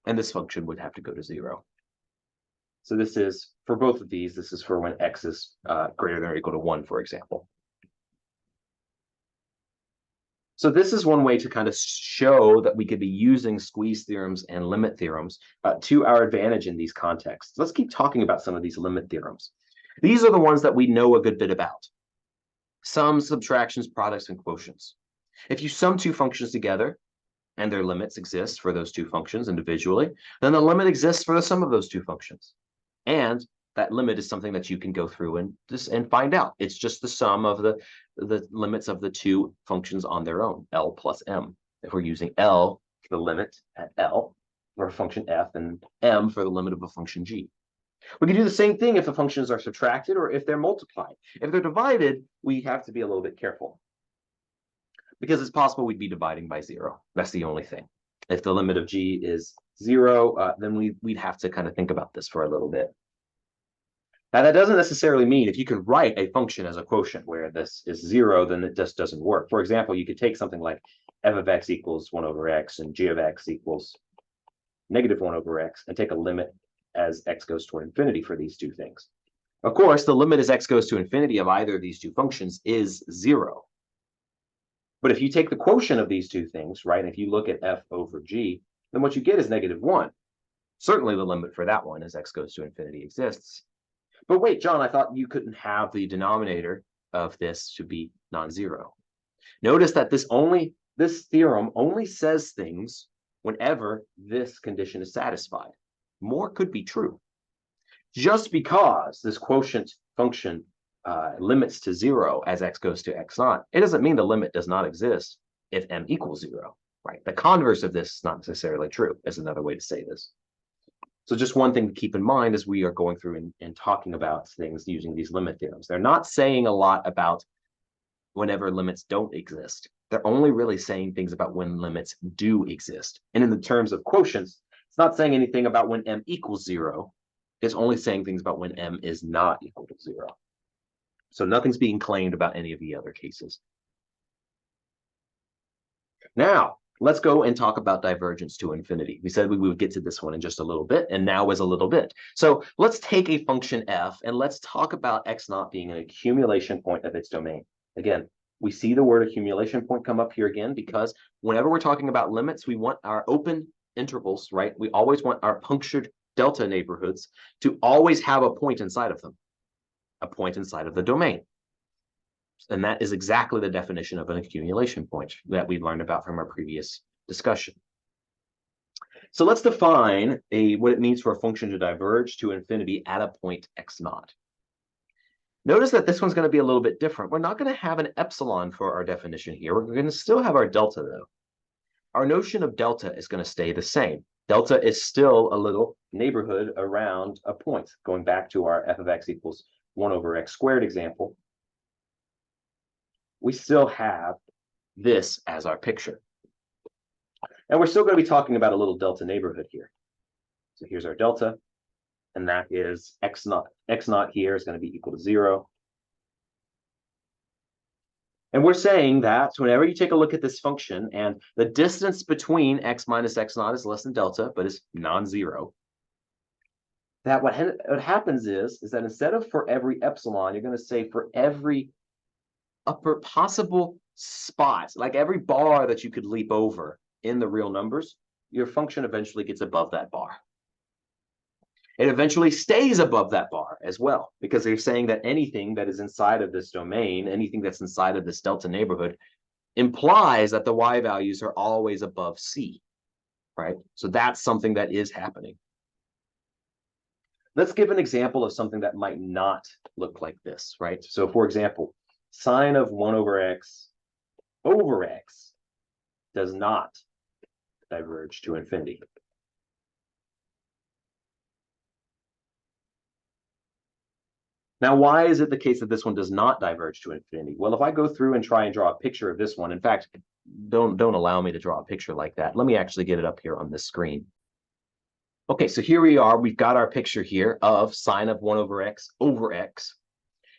and this function would have to go to 0. So this is, for both of these, this is for when x is greater than or equal to 1, for example. So this is one way to kind of show that we could be using squeeze theorems and limit theorems to our advantage in these contexts. Let's keep talking about some of these limit theorems. These are the ones that we know a good bit about. Sums, subtractions, products, and quotients. If you sum two functions together and their limits exist for those two functions individually, then the limit exists for the sum of those two functions. And that limit is something that you can go through and find out. It's just the sum of the limits of the two functions on their own, L plus M. If we're using L for the limit at L for a function f and M for the limit of a function g. We can do the same thing if the functions are subtracted or if they're multiplied. If they're divided, we have to be a little bit careful because it's possible we'd be dividing by 0. That's the only thing. If the limit of g is 0, then we'd have to kind of think about this for a little bit. Now, that doesn't necessarily mean if you can write a function as a quotient where this is 0, then it just doesn't work. For example, you could take something like f of x equals 1 over x and g of x equals negative 1 over x and take a limit as x goes toward infinity for these two things. Of course, the limit as x goes to infinity of either of these two functions is 0. But if you take the quotient of these two things, right, if you look at f over g, then what you get is negative 1. Certainly the limit for that one as x goes to infinity exists. But wait, John, I thought you couldn't have the denominator of this to be non-zero. Notice that this theorem only says things whenever this condition is satisfied. More could be true. Just because this quotient function limits to 0 as x goes to x naught, it doesn't mean the limit does not exist if m equals 0, right? The converse of this is not necessarily true, is another way to say this. So just one thing to keep in mind as we are going through and talking about things using these limit theorems. They're not saying a lot about whenever limits don't exist. They're only really saying things about when limits do exist. And in the terms of quotients, it's not saying anything about when m equals 0. It's only saying things about when m is not equal to 0. So nothing's being claimed about any of the other cases. Now, let's go and talk about divergence to infinity. We said we would get to this one in just a little bit, and now is a little bit. So let's take a function f, and let's talk about x naught being an accumulation point of its domain. Again, we see the word accumulation point come up here again, because whenever we're talking about limits, we want our open intervals, right? We always want our punctured delta neighborhoods to always have a point inside of them, a point inside of the domain. And that is exactly the definition of an accumulation point that we learned about from our previous discussion. So let's define what it means for a function to diverge to infinity at a point x naught. Notice that this one's going to be a little bit different. We're not going to have an epsilon for our definition here. We're going to still have our delta, though. Our notion of delta is going to stay the same. Delta is still a little neighborhood around a point, going back to our f of x equals 1 over x squared example. We still have this as our picture. And we're still going to be talking about a little delta neighborhood here. So here's our delta, and that is x naught. X naught here is going to be equal to 0. And we're saying that whenever you take a look at this function and the distance between x minus x naught is less than delta, but is non-zero, that what happens is that instead of for every epsilon, you're going to say for every upper possible spot, like every bar that you could leap over in the real numbers, your function eventually gets above that bar. It eventually stays above that bar as well, because they're saying that anything that is inside of this domain, anything that's inside of this delta neighborhood, implies that the y values are always above c, right? So that's something that is happening. Let's give an example of something that might not look like this, right? So for example, sine of 1 over x does not diverge to infinity. Now, why is it the case that this one does not diverge to infinity? Well, if I go through and try and draw a picture of this one, in fact, don't allow me to draw a picture like that. Let me actually get it up here on this screen. Okay, so here we are. We've got our picture here of sine of 1 over x.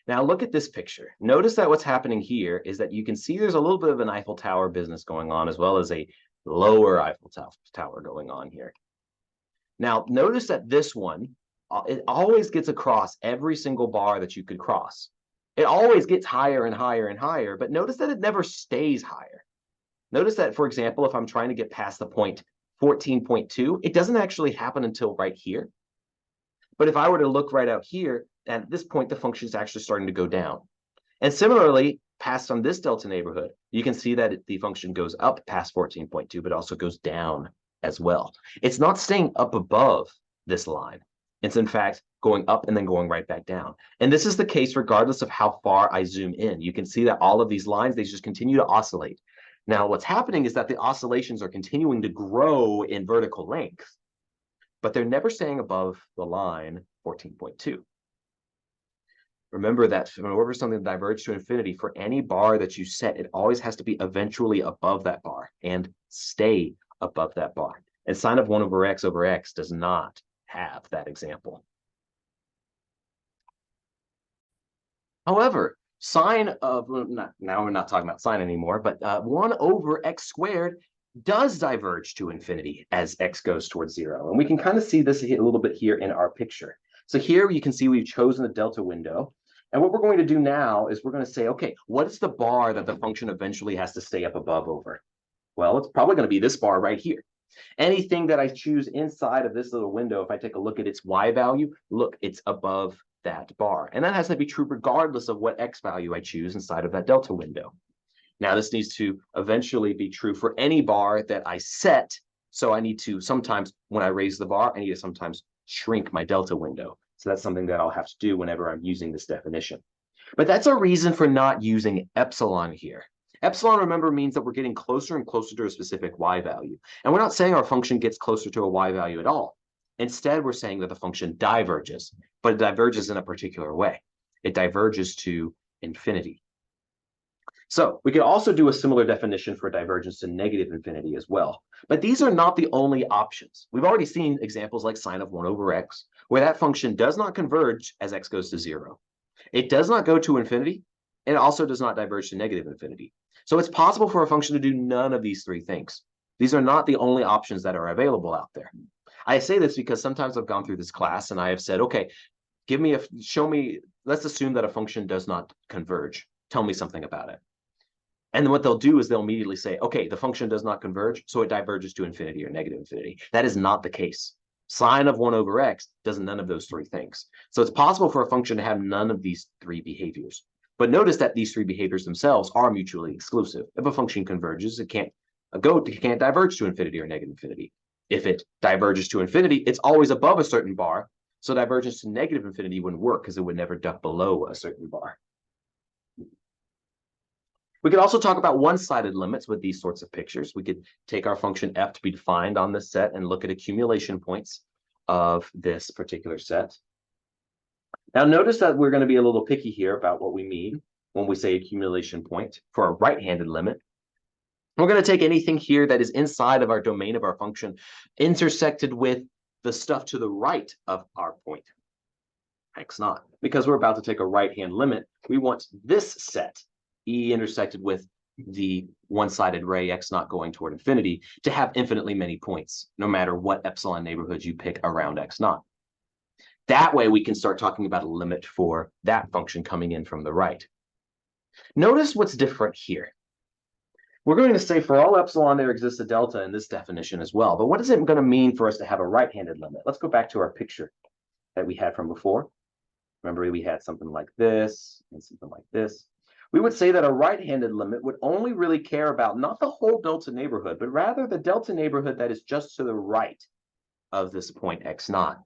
Now look at this picture. Notice that what's happening here is that you can see there's a little bit of an Eiffel Tower business going on, as well as a lower Eiffel Tower going on here. Now notice that this one, it always gets across every single bar that you could cross. It always gets higher and higher and higher, but notice that it never stays higher. Notice that, for example, if I'm trying to get past the point 14.2, it doesn't actually happen until right here. But if I were to look right out here, at this point, the function is actually starting to go down. And similarly, past on this delta neighborhood, you can see that the function goes up past 14.2, but also goes down as well. It's not staying up above this line. It's in fact going up and then going right back down. And this is the case regardless of how far I zoom in. You can see that all of these lines, they just continue to oscillate. Now, what's happening is that the oscillations are continuing to grow in vertical length, but they're never staying above the line 14.2. Remember that in order for something to diverge to infinity, for any bar that you set, it always has to be eventually above that bar and stay above that bar. And sine of 1 over x does not have that example. However, sine of, now we're not talking about sine anymore, but 1 over x squared does diverge to infinity as x goes towards 0. And we can kind of see this a little bit here in our picture. So here you can see we've chosen the delta window. And what we're going to do now is we're going to say, okay, what is the bar that the function eventually has to stay up above over? Well, it's probably going to be this bar right here. Anything that I choose inside of this little window, if I take a look at its y value, look, it's above that bar. And that has to be true regardless of what x value I choose inside of that delta window. Now, this needs to eventually be true for any bar that I set. So I need to sometimes, when I raise the bar, I need to sometimes shrink my delta window. So that's something that I'll have to do whenever I'm using this definition. But that's a reason for not using epsilon here. Epsilon, remember, means that we're getting closer and closer to a specific y value. And we're not saying our function gets closer to a y value at all. Instead, we're saying that the function diverges, but it diverges in a particular way. It diverges to infinity. So we could also do a similar definition for divergence to negative infinity as well. But these are not the only options. We've already seen examples like sine of 1 over x, where that function does not converge as x goes to 0. It does not go to infinity, and it also does not diverge to negative infinity. So it's possible for a function to do none of these three things. These are not the only options that are available out there. I say this because sometimes I've gone through this class and I have said, okay, show me, let's assume that a function does not converge. Tell me something about it. And then what they'll do is they'll immediately say, okay, the function does not converge, so it diverges to infinity or negative infinity. That is not the case. Sine of 1 over x does none of those three things. So it's possible for a function to have none of these three behaviors. But notice that these three behaviors themselves are mutually exclusive. If a function converges, it can't diverge to infinity or negative infinity. If it diverges to infinity, it's always above a certain bar. So divergence to negative infinity wouldn't work because it would never duck below a certain bar. We could also talk about one-sided limits with these sorts of pictures. We could take our function f to be defined on this set and look at accumulation points of this particular set. Now notice that we're going to be a little picky here about what we mean when we say accumulation point for a right-handed limit. We're going to take anything here that is inside of our domain of our function intersected with the stuff to the right of our point, x naught. Because we're about to take a right-hand limit, we want this set, E intersected with the one-sided ray x naught going toward infinity, to have infinitely many points, no matter what epsilon neighborhoods you pick around x naught. That way, we can start talking about a limit for that function coming in from the right. Notice what's different here. We're going to say for all epsilon, there exists a delta in this definition as well. But what is it going to mean for us to have a right-handed limit? Let's go back to our picture that we had from before. Remember, we had something like this and something like this. We would say that a right-handed limit would only really care about not the whole delta neighborhood, but rather the delta neighborhood that is just to the right of this point x naught.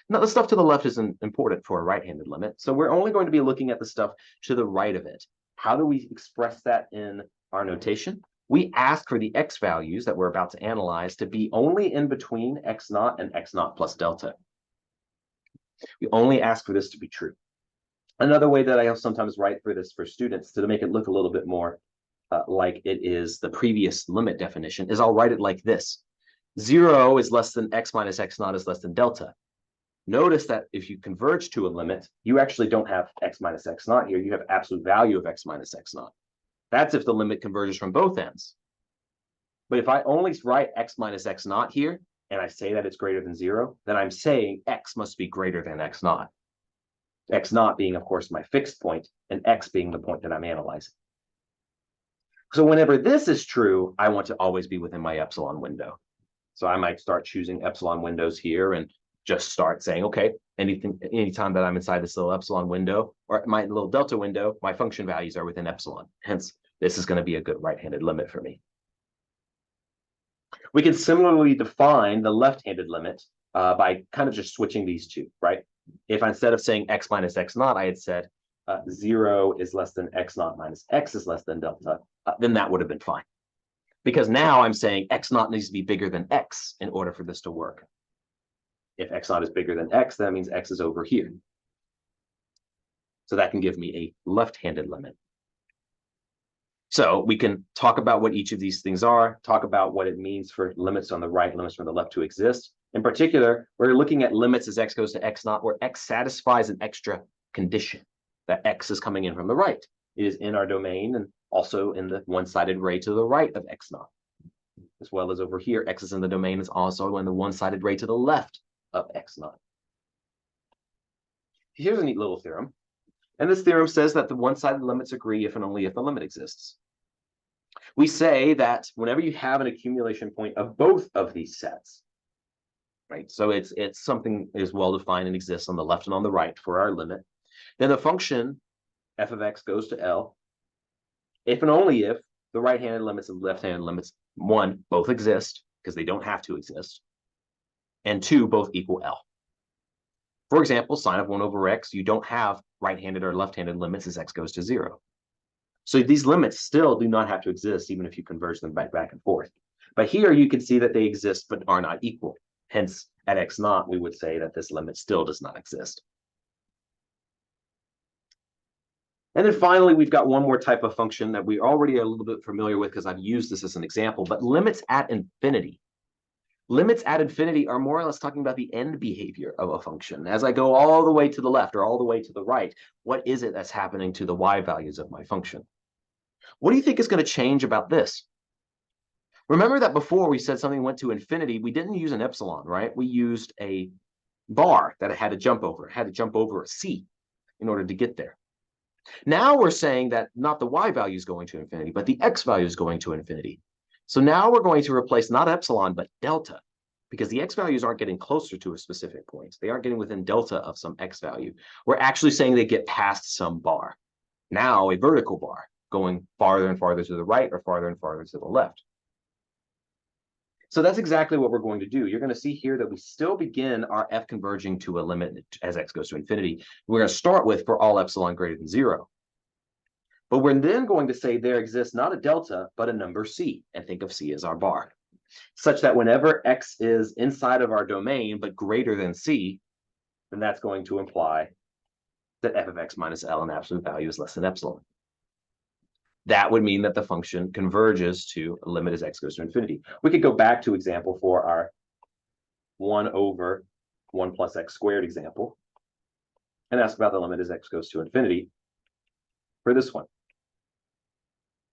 Now, the stuff to the left isn't important for a right-handed limit, so we're only going to be looking at the stuff to the right of it. How do we express that in our notation? We ask for the x values that we're about to analyze to be only in between x naught and x naught plus delta. We only ask for this to be true. Another way that I sometimes write for this for students to make it look a little bit more like it is the previous limit definition is I'll write it like this. 0 is less than x minus x naught is less than delta. Notice that if you converge to a limit, you actually don't have x minus x naught here. You have absolute value of x minus x naught. That's if the limit converges from both ends. But if I only write x minus x naught here, and I say that it's greater than 0, then I'm saying x must be greater than x naught. X naught being, of course, my fixed point, and x being the point that I'm analyzing. So whenever this is true, I want to always be within my epsilon window. So I might start choosing epsilon windows here and just start saying, okay, anytime that I'm inside this little epsilon window or my little delta window, my function values are within epsilon. Hence, this is going to be a good right-handed limit for me. We can similarly define the left-handed limit by kind of just switching these two, right? If instead of saying x minus x naught, I had said 0 is less than x naught minus x is less than delta, then that would have been fine. Because now I'm saying x naught needs to be bigger than x in order for this to work. If x naught is bigger than x, that means x is over here. So that can give me a left-handed limit. So we can talk about what each of these things are, talk about what it means for limits on the right, limits from the left to exist. In particular, we're looking at limits as x goes to x naught, where x satisfies an extra condition, that x is coming in from the right. It is in our domain and also in the one-sided ray to the right of x naught. As well as over here, x is in the domain, is also in the one-sided ray to the left of x naught. Here's a neat little theorem. And this theorem says that the one-sided limits agree if and only if the limit exists. We say that whenever you have an accumulation point of both of these sets, right? So it's something that is well-defined and exists on the left and on the right for our limit, then the function f of x goes to L if and only if the right-handed limits and left-handed limits, 1, both exist, because they don't have to exist, and 2, both equal L. For example, sine of 1 over x, you don't have right-handed or left-handed limits as x goes to 0. So these limits still do not have to exist, even if you converge them back and forth. But here you can see that they exist but are not equal. Hence, at x naught, we would say that this limit still does not exist. And then finally, we've got one more type of function that we already are a little bit familiar with because I've used this as an example, but limits at infinity. Limits at infinity are more or less talking about the end behavior of a function. As I go all the way to the left or all the way to the right, what is it that's happening to the y values of my function? What do you think is going to change about this? Remember that before we said something went to infinity, we didn't use an epsilon, right? We used a bar that it had to jump over. It had to jump over a c in order to get there. Now we're saying that not the y value is going to infinity, but the x value is going to infinity. So now we're going to replace not epsilon, but delta, because the x values aren't getting closer to a specific point. They aren't getting within delta of some x value. We're actually saying they get past some bar. Now a vertical bar going farther and farther to the right or farther and farther to the left. So that's exactly what we're going to do. You're going to see here that we still begin our f converging to a limit as x goes to infinity. We're going to start with for all epsilon greater than 0. But we're then going to say there exists not a delta, but a number c, and think of c as our bar, such that whenever x is inside of our domain but greater than c, then that's going to imply that f of x minus L in absolute value is less than epsilon. That would mean that the function converges to a limit as x goes to infinity. We could go back to example for our 1 over 1 plus x squared example and ask about the limit as x goes to infinity for this one.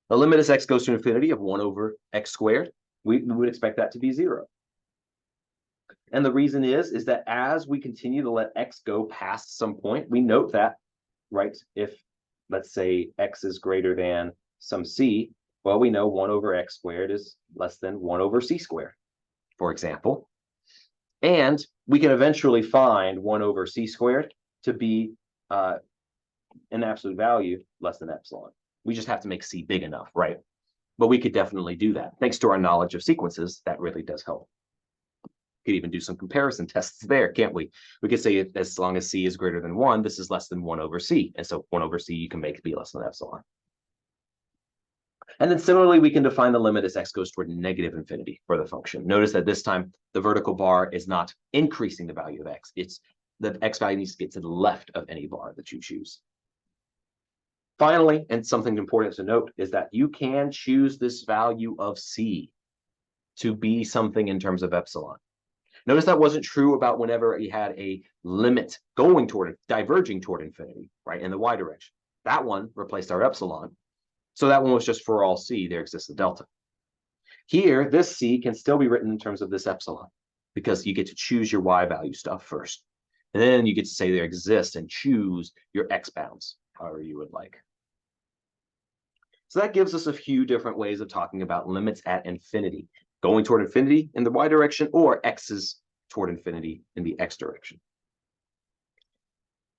The limit as x goes to infinity of 1 over x squared, we would expect that to be 0. And the reason is that as we continue to let x go past some point, we note that, right, if let's say x is greater than some c, well, we know 1 over x squared is less than 1 over c squared, for example. And we can eventually find 1 over c squared to be an absolute value less than epsilon. We just have to make c big enough, right? But we could definitely do that. Thanks to our knowledge of sequences, that really does help. We could even do some comparison tests there, can't we? We could say as long as c is greater than 1, this is less than 1 over c. And so 1 over c you can make be less than epsilon. And then similarly, we can define the limit as x goes toward negative infinity for the function. Notice that this time, the vertical bar is not increasing the value of x. It's the x value needs to get to the left of any bar that you choose. Finally, and something important to note, is that you can choose this value of c to be something in terms of epsilon. Notice that wasn't true about whenever you had a limit going toward, diverging toward infinity, right, in the y direction. That one replaced our epsilon. So that one was just for all c, there exists a delta. Here, this c can still be written in terms of this epsilon, because you get to choose your y value stuff first. And then you get to say there exists and choose your x bounds, however you would like. So that gives us a few different ways of talking about limits at infinity, going toward infinity in the y direction or x's toward infinity in the x direction.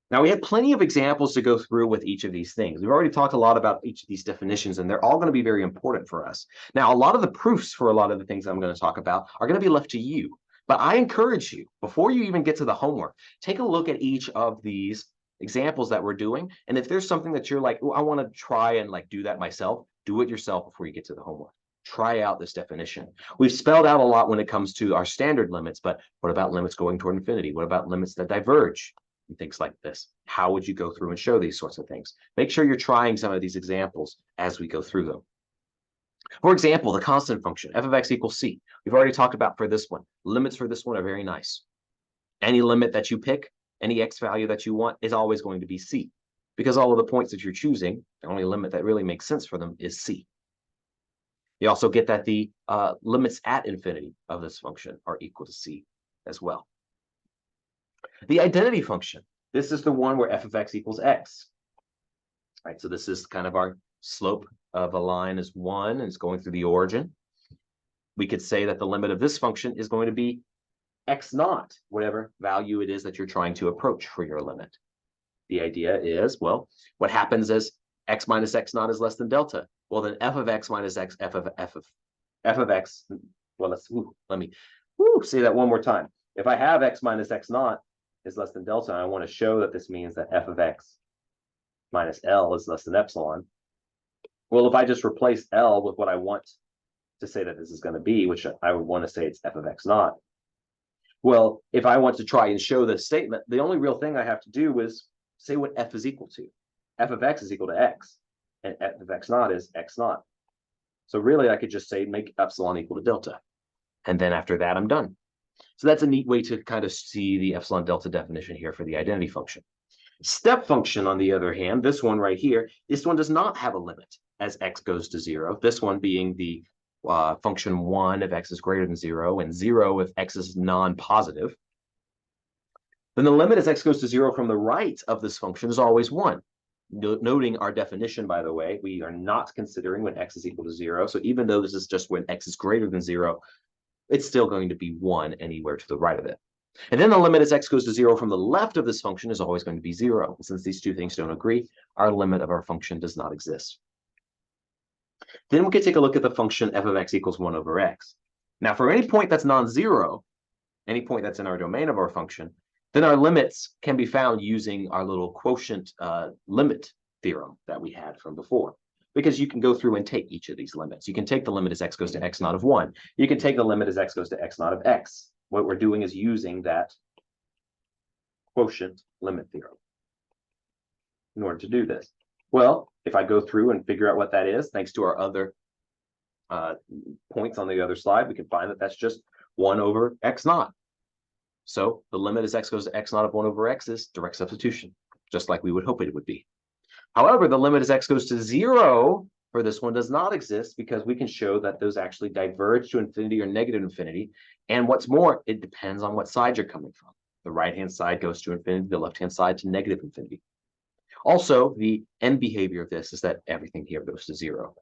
Now, we have plenty of examples to go through with each of these things. We've already talked a lot about each of these definitions, and they're all going to be very important for us. Now, a lot of the proofs for a lot of the things I'm going to talk about are going to be left to you. But I encourage you, before you even get to the homework, take a look at each of these examples that we're doing. And if there's something that you're like, oh, I want to try and do that myself, do it yourself before you get to the homework. Try out this definition. We've spelled out a lot when it comes to our standard limits, but what about limits going toward infinity? What about limits that diverge? And things like this. How would you go through and show these sorts of things? Make sure you're trying some of these examples as we go through them. For example, the constant function, f of x equals c. We've already talked about for this one. Limits for this one are very nice. Any limit that you pick, any x value that you want is always going to be c, because all of the points that you're choosing, the only limit that really makes sense for them is c. You also get that the limits at infinity of this function are equal to c as well. The identity function, this is the one where f of x equals x. All right, so this is kind of our slope of a line is 1, and it's going through the origin. We could say that the limit of this function is going to be x naught, whatever value it is that you're trying to approach for your limit. The idea is, well, what happens is x minus x naught is less than delta. Well, then f of x minus x, f of x, well, let me say that one more time. If I have x minus x naught, is less than delta, and I want to show that this means that f of x minus L is less than epsilon. Well, if I just replace L with what I want to say that this is going to be, which I would want to say it's f of x naught. Well, if I want to try and show this statement, the only real thing I have to do is say what f is equal to. F of x is equal to x, and f of x naught is x naught. So really, I could just say make epsilon equal to delta. And then after that, I'm done. So that's a neat way to kind of see the epsilon delta definition here for the identity function. Step function, on the other hand, this one right here, this one does not have a limit as x goes to 0. This one being the function 1 if x is greater than 0, and 0 if x is non-positive. Then the limit as x goes to 0 from the right of this function is always 1. Noting our definition, by the way, we are not considering when x is equal to 0. So even though this is just when x is greater than 0, it's still going to be 1 anywhere to the right of it. And then the limit as x goes to 0 from the left of this function is always going to be 0. And since these two things don't agree, our limit of our function does not exist. Then we could take a look at the function f of x equals 1 over x. Now, for any point that's non-zero, any point that's in our domain of our function, then our limits can be found using our little quotient limit theorem that we had from before. Because you can go through and take each of these limits. You can take the limit as x goes to x naught of 1. You can take the limit as x goes to x naught of x. What we're doing is using that quotient limit theorem in order to do this. Well, if I go through and figure out what that is, thanks to our other points on the other slide, we can find that that's just 1 over x naught. So the limit as x goes to x naught of 1 over x is direct substitution, just like we would hope it would be. However, the limit as x goes to 0 for this one does not exist because we can show that those actually diverge to infinity or negative infinity. And what's more, it depends on what side you're coming from. The right-hand side goes to infinity, the left-hand side to negative infinity. Also, the end behavior of this is that everything here goes to 0.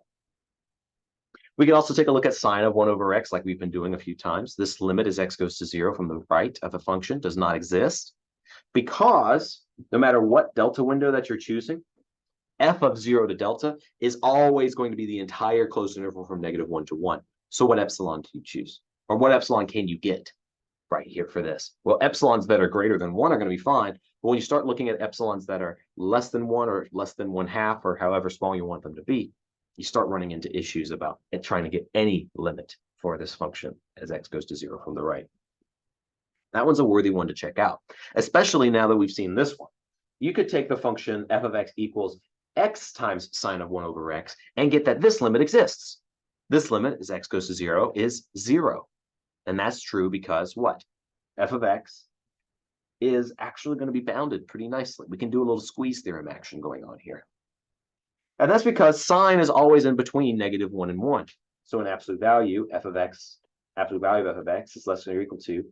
We can also take a look at sine of 1 over x like we've been doing a few times. This limit as x goes to 0 from the right of a function does not exist because no matter what delta window that you're choosing, f of 0 to delta is always going to be the entire closed interval from -1 to 1. So what epsilon do you choose? Or what epsilon can you get right here for this? Well, epsilons that are greater than 1 are going to be fine. But when you start looking at epsilons that are less than 1 or less than 1/2 or however small you want them to be, you start running into issues about trying to get any limit for this function as x goes to 0 from the right. That one's a worthy one to check out, especially now that we've seen this one. You could take the function f of x equals x times sine of 1 over x and get that this limit exists. This limit as x goes to 0 is 0. And that's true because what? F of x is actually going to be bounded pretty nicely. We can do a little squeeze theorem action going on here. And that's because sine is always in between -1 and 1. So in absolute value, f of x, absolute value of f of x is less than or equal to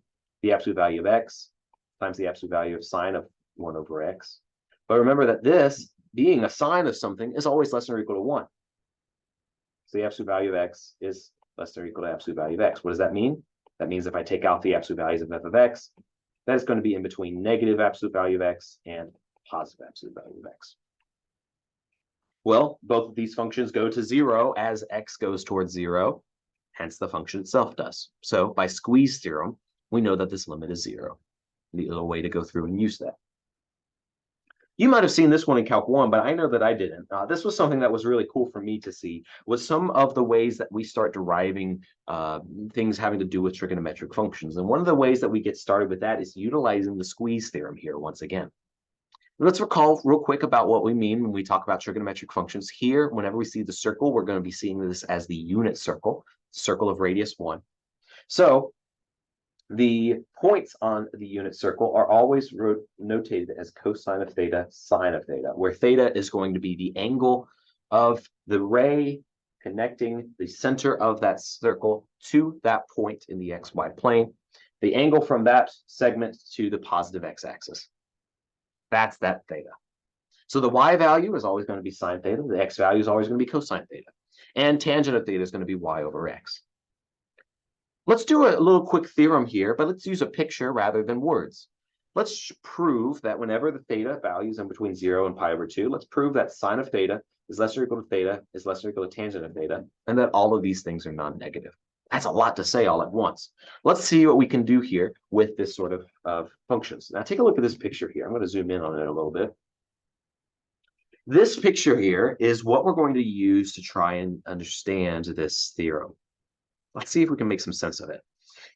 the absolute value of x times the absolute value of sine of 1 over x. But remember that this, being a sine of something, is always less than or equal to 1. So the absolute value of x is less than or equal to absolute value of x. What does that mean? That means if I take out the absolute values of f of x, that is going to be in between negative absolute value of x and positive absolute value of x. Well, both of these functions go to 0 as x goes towards 0, hence the function itself does. So by squeeze theorem, we know that this limit is 0. Neat little way to go through and use that. You might have seen this one in Calc 1, but I know that I didn't. This was something that was really cool for me to see, was some of the ways that we start deriving things having to do with trigonometric functions. And one of the ways that we get started with that is utilizing the squeeze theorem here once again. Let's recall real quick about what we mean when we talk about trigonometric functions. Here, whenever we see the circle, we're going to be seeing this as the unit circle of radius 1. So the points on the unit circle are always notated as cosine of theta, sine of theta, where theta is going to be the angle of the ray connecting the center of that circle to that point in the xy plane, the angle from that segment to the positive x-axis. That's that theta. So the y value is always going to be sine theta, the x value is always going to be cosine theta, and tangent of theta is going to be y over x. Let's do a little quick theorem here, but let's use a picture rather than words. Let's prove that whenever the theta value is in between 0 and pi over 2, let's prove that sine of theta is less or equal to theta is less or equal to tangent of theta, and that all of these things are non-negative. That's a lot to say all at once. Let's see what we can do here with this sort of functions. Now take a look at this picture here. I'm going to zoom in on it a little bit. This picture here is what we're going to use to try and understand this theorem. Let's see if we can make some sense of it.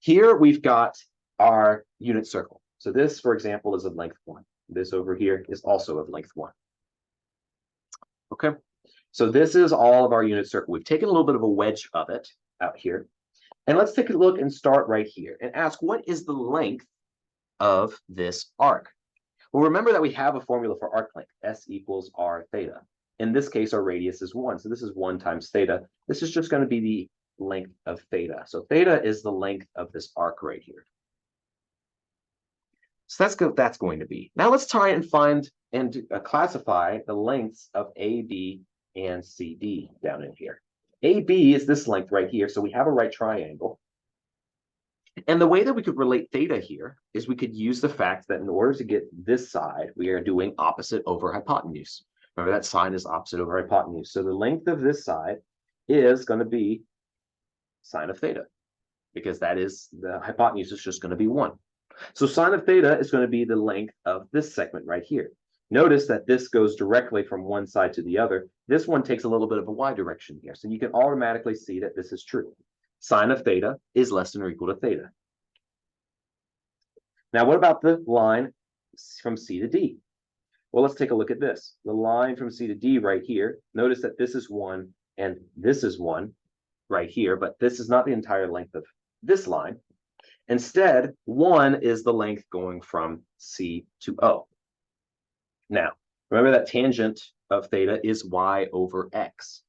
Here we've got our unit circle. So this, for example, is of length 1. This over here is also of length 1. Okay, so this is all of our unit circle. We've taken a little bit of a wedge of it out here. And let's take a look and start right here and ask, what is the length of this arc? Well, remember that we have a formula for arc length, S equals R theta. In this case, our radius is 1. So this is 1 times theta. This is just going to be the length of theta. So theta is the length of this arc right here. So that's going to be. Now let's try and find and classify the lengths of AB and CD down in here. AB is this length right here. So we have a right triangle. And the way that we could relate theta here is we could use the fact that in order to get this side, we are doing opposite over hypotenuse. Remember that sine is opposite over hypotenuse. So the length of this side is going to be sine of theta, because that is the hypotenuse is just going to be 1. So sine of theta is going to be the length of this segment right here. Notice that this goes directly from one side to the other. This one takes a little bit of a y direction here. So you can automatically see that this is true. Sine of theta is less than or equal to theta. Now, what about the line from C to D? Well, let's take a look at this. The line from C to D right here, notice that this is 1 and this is 1 right here, but this is not the entire length of this line. Instead, 1 is the length going from C to O. Now, remember that tangent of theta is y over x.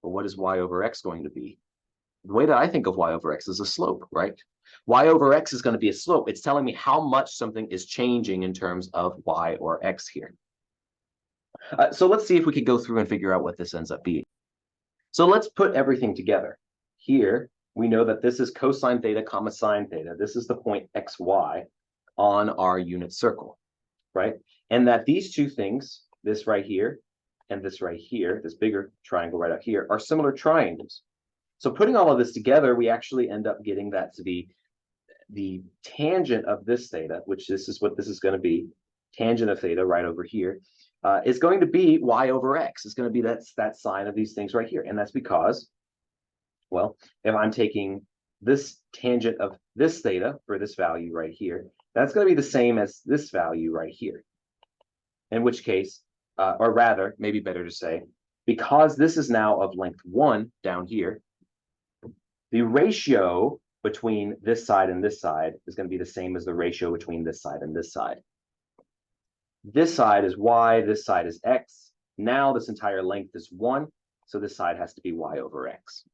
Well, what is y over x going to be? The way that I think of y over x is a slope, right? Y over x is going to be a slope. It's telling me how much something is changing in terms of y or x here. So let's see if we could go through and figure out what this ends up being. So let's put everything together. Here, we know that this is cosine theta comma sine theta. This is the point xy on our unit circle, right? And that these two things, this right here and this right here, this bigger triangle right out here, are similar triangles. So putting all of this together, we actually end up getting that to be the tangent of this theta, which this is what this is going to be, tangent of theta right over here, is going to be y over x. It's going to be that sine of these things right here. And that's because, well, if I'm taking this tangent of this theta for this value right here, that's going to be the same as this value right here. In which case, or rather, maybe better to say, because this is now of length 1 down here, the ratio between this side and this side is going to be the same as the ratio between this side and this side. This side is y, this side is x. Now this entire length is 1, so this side has to be y over x.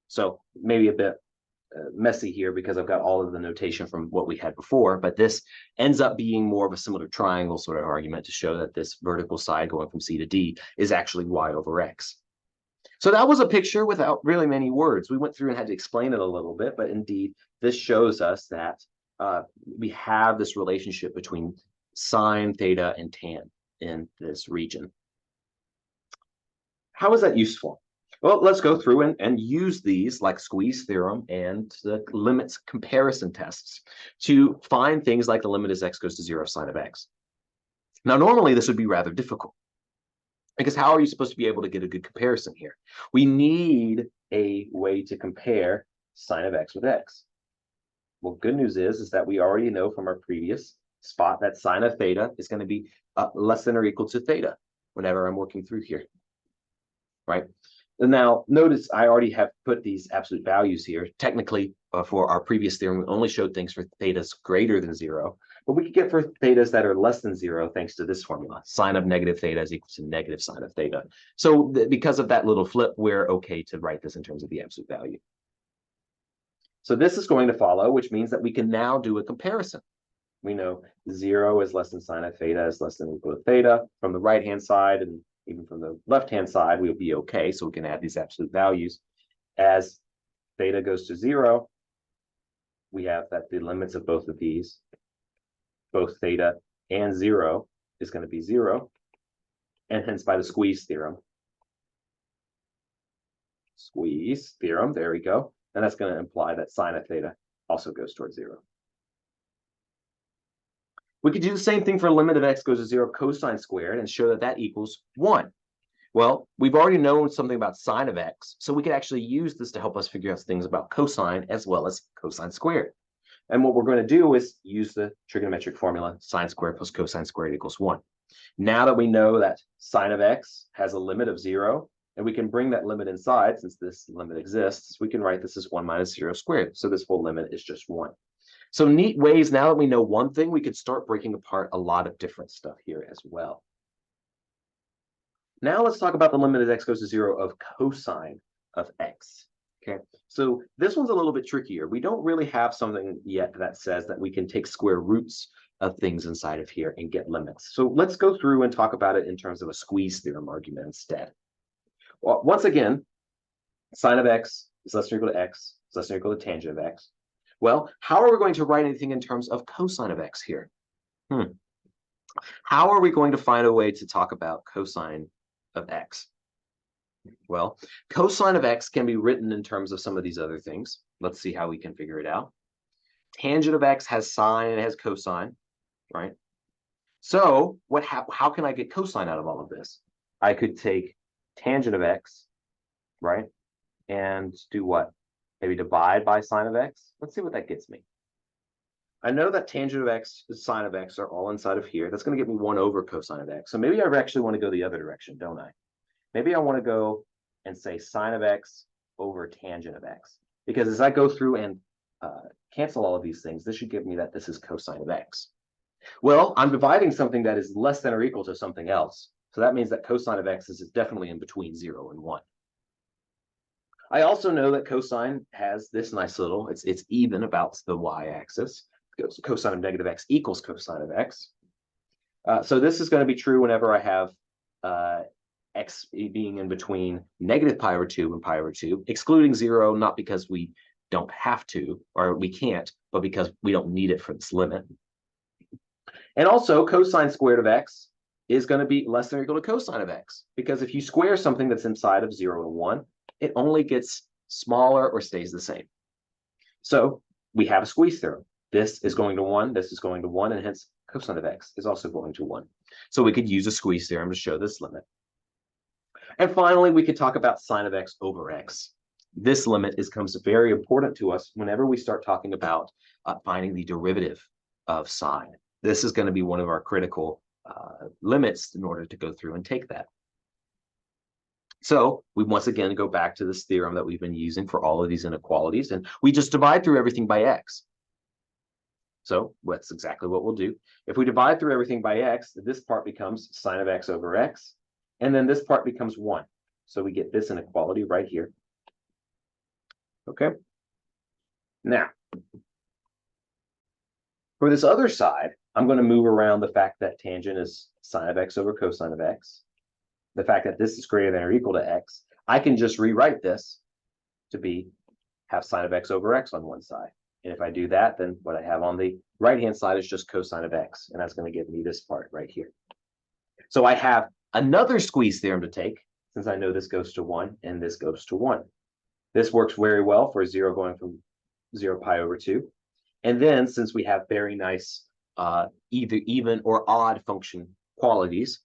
So maybe a bit messy here because I've got all of the notation from what we had before, but this ends up being more of a similar triangle sort of argument to show that this vertical side going from C to D is actually y over x. So that was a picture without really many words. We went through and had to explain it a little bit, but indeed, this shows us that we have this relationship between sine, theta, and tan in this region. How is that useful? Well, let's go through and use these like squeeze theorem and the limits comparison tests to find things like the limit as x goes to 0 sine of x. Now, normally this would be rather difficult, because how are you supposed to be able to get a good comparison here? We need a way to compare sine of x with x. Well, good news is that we already know from our previous spot that sine of theta is going to be less than or equal to theta whenever I'm working through here, right? And now, notice I already have put these absolute values here. Technically, for our previous theorem, we only showed things for thetas greater than 0. But we could get for thetas that are less than 0 thanks to this formula. Sine of negative theta is equal to negative sine of theta. So because of that little flip, we're okay to write this in terms of the absolute value. So this is going to follow, which means that we can now do a comparison. We know 0 is less than sine of theta is less than or equal to theta from the right-hand side, and even from the left-hand side, we'll be okay. So we can add these absolute values. As theta goes to 0, we have that the limits of both of these, both theta and 0, is going to be 0. And hence by the squeeze theorem, there we go, And that's going to imply that sine of theta also goes towards 0. We could do the same thing for limit of x goes to 0 cosine squared and show that that equals 1. Well, we've already known something about sine of x, so we could actually use this to help us figure out things about cosine as well as cosine squared. And what we're going to do is use the trigonometric formula sine squared plus cosine squared equals 1. Now that we know that sine of x has a limit of 0, and we can bring that limit inside, since this limit exists, we can write this as 1 minus 0 squared. So this full limit is just 1. So neat ways, now that we know one thing, we could start breaking apart a lot of different stuff here as well. Now let's talk about the limit as x goes to 0 of cosine of x. Okay, so this one's a little bit trickier. We don't really have something yet that says that we can take square roots of things inside of here and get limits. So let's go through and talk about it in terms of a squeeze theorem argument instead. Well, once again, sine of x is less than or equal to x, is less than or equal to tangent of x. Well, how are we going to write anything in terms of cosine of x here? How are we going to find a way to talk about cosine of x? Well, cosine of x can be written in terms of some of these other things. Let's see how we can figure it out. Tangent of x has sine and it has cosine, right? So how can I get cosine out of all of this? I could take tangent of x, right? And do what? Maybe divide by sine of x. Let's see what that gets me. I know that tangent of x and sine of x are all inside of here. That's going to get me 1 over cosine of x. So maybe I actually want to go the other direction, don't I? Maybe I want to go and say sine of x over tangent of x. Because as I go through and cancel all of these things, this should give me that this is cosine of x. Well, I'm dividing something that is less than or equal to something else. So that means that cosine of x is definitely in between 0 and 1. I also know that cosine has this nice little, it's even about the y-axis. Cosine of negative x equals cosine of x. So this is going to be true whenever I have x being in between negative pi over 2 and pi over 2, excluding 0, not because we don't have to, or we can't, but because we don't need it for this limit. And also, cosine squared of x is going to be less than or equal to cosine of x, because if you square something that's inside of 0 and 1, it only gets smaller or stays the same. So we have a squeeze theorem. This is going to 1, this is going to 1, and hence cosine of x is also going to 1. So we could use a squeeze theorem to show this limit. And finally, we could talk about sine of x over x. This limit becomes very important to us whenever we start talking about finding the derivative of sine. This is going to be one of our critical limits in order to go through and take that. So we once again go back to this theorem that we've been using for all of these inequalities, and we just divide through everything by x. So that's exactly what we'll do. If we divide through everything by x, this part becomes sine of x over x, and then this part becomes 1. So we get this inequality right here. Okay. Now, for this other side, I'm going to move around the fact that tangent is sine of x over cosine of x. The fact that this is greater than or equal to x, I can just rewrite this to have sine of x over x on one side. And if I do that, then what I have on the right-hand side is just cosine of x, and that's going to give me this part right here. So I have another squeeze theorem to take, since I know this goes to 1 and this goes to 1. This works very well for 0 going from 0 pi over 2. And then, since we have very nice either even or odd function qualities,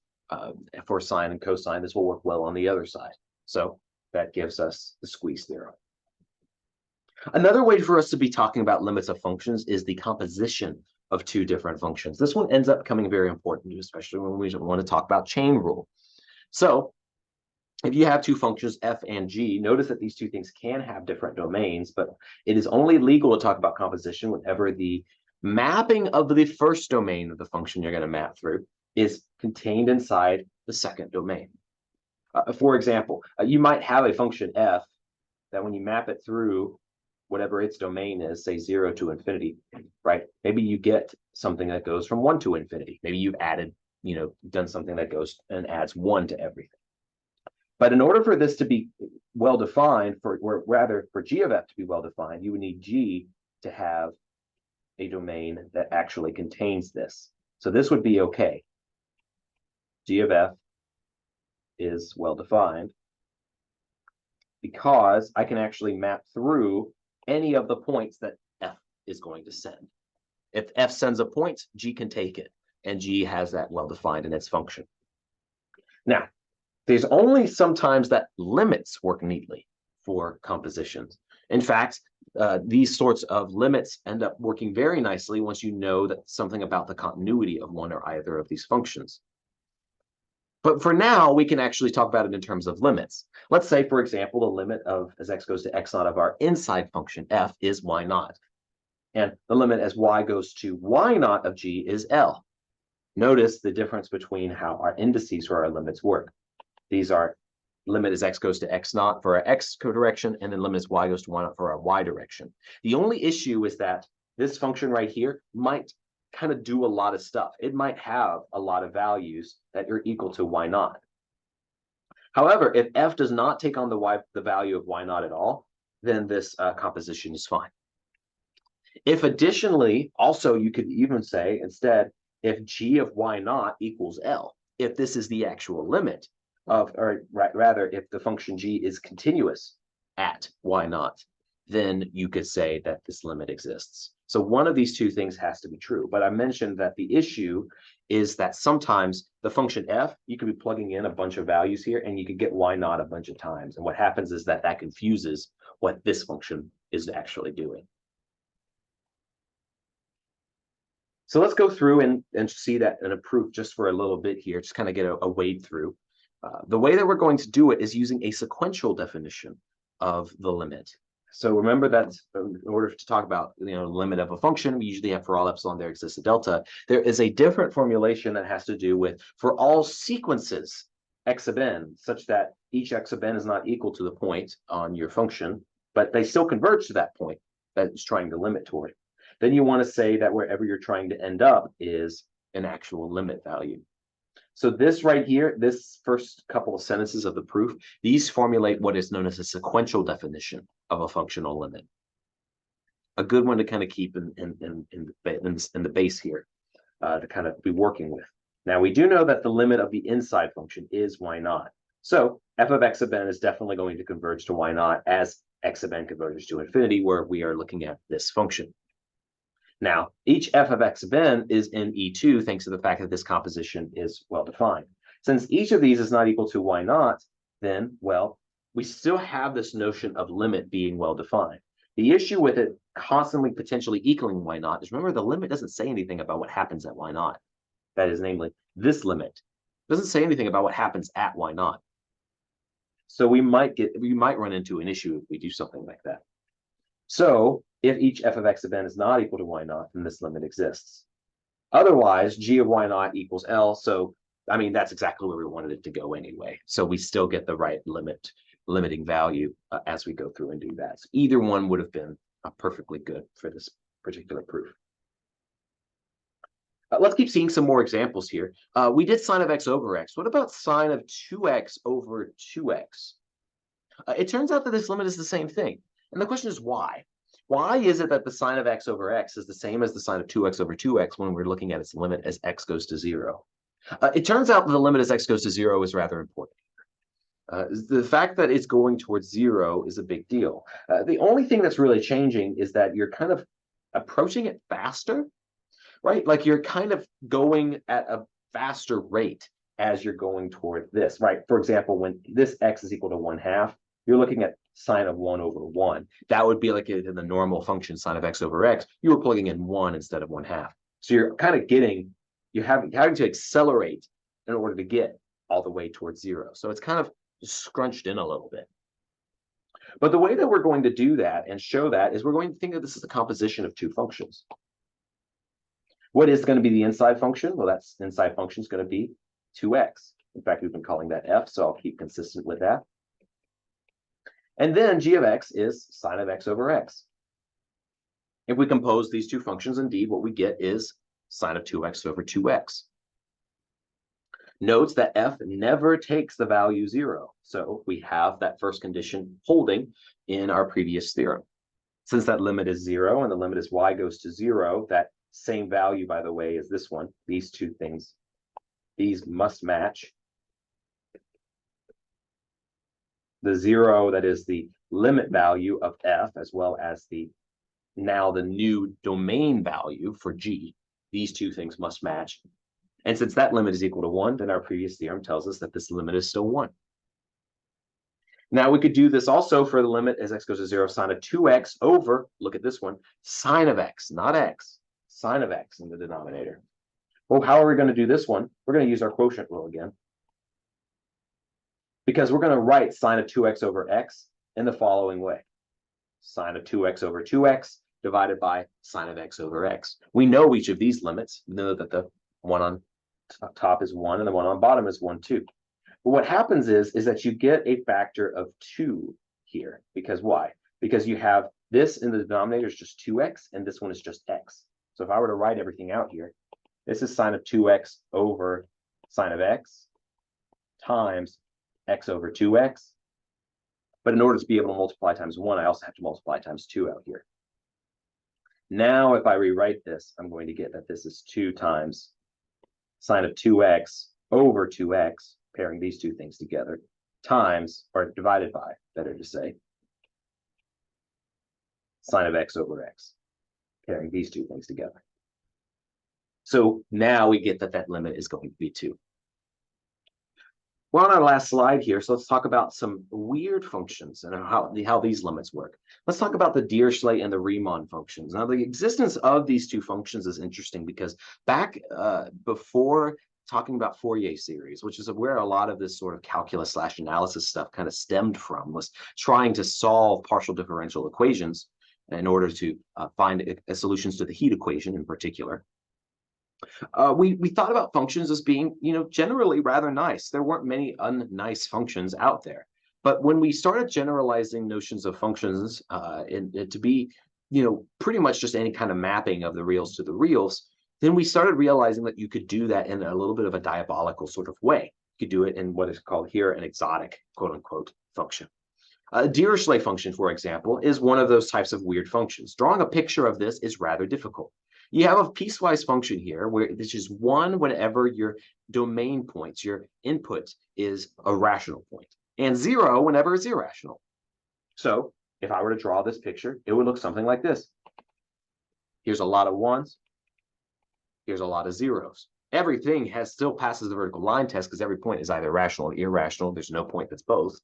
for sine and cosine, this will work well on the other side. So that gives us the squeeze theorem. Another way for us to be talking about limits of functions is the composition of two different functions. This one ends up becoming very important, especially when we want to talk about chain rule. So if you have two functions, f and g, notice that these two things can have different domains, but it is only legal to talk about composition whenever the mapping of the first domain of the function you're going to map through is contained inside the second domain. For example, you might have a function f that when you map it through whatever its domain is, say 0 to infinity, right? Maybe you get something that goes from 1 to infinity. Maybe you've added, done something that goes and adds 1 to everything. But in order for this to be well-defined, or rather for g of f to be well-defined, you would need g to have a domain that actually contains this. So this would be okay. G of f is well-defined because I can actually map through any of the points that f is going to send. If f sends a point, g can take it, and g has that well-defined in its function. Now, there's only sometimes that limits work neatly for compositions. In fact, these sorts of limits end up working very nicely once you know that something about the continuity of one or either of these functions. But for now, we can actually talk about it in terms of limits. Let's say, for example, the limit of as x goes to x naught of our inside function f is y naught. And the limit as y goes to y naught of g is L. Notice the difference between how our indices for our limits work. These are limit as x goes to x naught for our x direction, and then limit as y goes to y naught for our y direction. The only issue is that this function right here might kind of do a lot of stuff. It might have a lot of values that are equal to y naught. However, if f does not take on the value of y naught at all, then this composition is fine. If additionally, also you could even say instead, if g of y naught equals L, if this is the actual limit of, or rather, if the function g is continuous at y naught, then you could say that this limit exists. So one of these two things has to be true. But I mentioned that the issue is that sometimes the function f, you could be plugging in a bunch of values here, and you could get y naught a bunch of times. And what happens is that that confuses what this function is actually doing. So let's go through and see that in a proof just for a little bit here, just kind of get a wade through. The way that we're going to do it is using a sequential definition of the limit. So remember that in order to talk about limit of a function, we usually have for all epsilon there exists a delta. There is a different formulation that has to do with for all sequences x sub n, such that each x sub n is not equal to the point on your function, but they still converge to that point that it's trying to limit toward. Then you want to say that wherever you're trying to end up is an actual limit value. So this right here, this first couple of sentences of the proof, these formulate what is known as a sequential definition of a functional limit. A good one to kind of keep in the base here, to kind of be working with. Now, we do know that the limit of the inside function is y naught. So f of x sub n is definitely going to converge to y naught as x sub n converges to infinity, where we are looking at this function. Now, each f of x sub n is in E2 thanks to the fact that this composition is well-defined. Since each of these is not equal to y naught, then, well, we still have this notion of limit being well-defined. The issue with it constantly potentially equaling y naught is, remember, the limit doesn't say anything about what happens at y naught. That is, namely, this limit. It doesn't say anything about what happens at y naught. So we might run into an issue if we do something like that. So if each f of x sub n is not equal to y naught, then this limit exists. Otherwise, g of y naught equals L. So, I mean, that's exactly where we wanted it to go anyway. So we still get the right limiting value as we go through and do that. So either one would have been perfectly good for this particular proof. Let's keep seeing some more examples here. We did sine of x over x. What about sine of 2x over 2x? It turns out that this limit is the same thing. And the question is why? Why is it that the sine of x over x is the same as the sine of 2x over 2x when we're looking at its limit as x goes to 0? It turns out that the limit as x goes to 0 is rather important. The fact that it's going towards 0 is a big deal. The only thing that's really changing is that you're kind of approaching it faster, right? Like you're kind of going at a faster rate as you're going toward this, right? For example, when this x is equal to 1/2, you're looking at sine of 1 over 1. That would be like in the normal function sine of x over x, you were plugging in 1 instead of 1/2. So you're kind of having to accelerate in order to get all the way towards 0. So it's kind of scrunched in a little bit. But the way that we're going to do that and show that is we're going to think that this is a composition of two functions. What is going to be the inside function? Well, that's inside function is going to be 2x. In fact, we've been calling that f, so I'll keep consistent with that. And then g of x is sine of x over x. If we compose these two functions, indeed, what we get is sine of 2x over 2x. Note that f never takes the value 0. So we have that first condition holding in our previous theorem. Since that limit is 0 and the limit is y goes to 0, that same value, by the way, is this one. These two things, these must match. the 0 that is the limit value of f, as well as the now the new domain value for g. These two things must match. And since that limit is equal to 1, then our previous theorem tells us that this limit is still 1. Now we could do this also for the limit as x goes to 0, sine of 2x over, look at this one, sine of x, not x, sine of x in the denominator. Well, how are we going to do this one? We're going to use our quotient rule again, because we're going to write sine of 2x over x in the following way. Sine of 2x over 2x divided by sine of x over x. We know each of these limits. We know that the one on top is 1 and the one on bottom is 1, 2. But what happens is that you get a factor of 2 here. Because why? Because you have this in the denominator is just 2x, and this one is just x. So if I were to write everything out here, this is sine of 2x over sine of x times x over 2x. But in order to be able to multiply times 1, I also have to multiply times 2 out here. Now, if I rewrite this, I'm going to get that this is 2 times sine of 2x over 2x, pairing these two things together, times, or divided by, better to say, sine of x over x, pairing these two things together. So now we get that that limit is going to be 2. We're on our last slide here, so let's talk about some weird functions and how these limits work. Let's talk about the Dirichlet and the Riemann functions. Now, the existence of these two functions is interesting because back before talking about Fourier series, which is where a lot of this sort of calculus/analysis stuff kind of stemmed from, was trying to solve partial differential equations in order to find solutions to the heat equation in particular. We thought about functions as being, generally rather nice. There weren't many unnice functions out there. But when we started generalizing notions of functions to be, pretty much just any kind of mapping of the reals to the reals, then we started realizing that you could do that in a little bit of a diabolical sort of way. You could do it in what is called here an exotic, quote unquote, function. A Dirichlet function, for example, is one of those types of weird functions. Drawing a picture of this is rather difficult. You have a piecewise function here where this is 1 whenever your domain points, your input is a rational point, and 0 whenever it's irrational. So if I were to draw this picture, it would look something like this. Here's a lot of 1s. Here's a lot of 0s. Everything still passes the vertical line test because every point is either rational or irrational. There's no point that's both.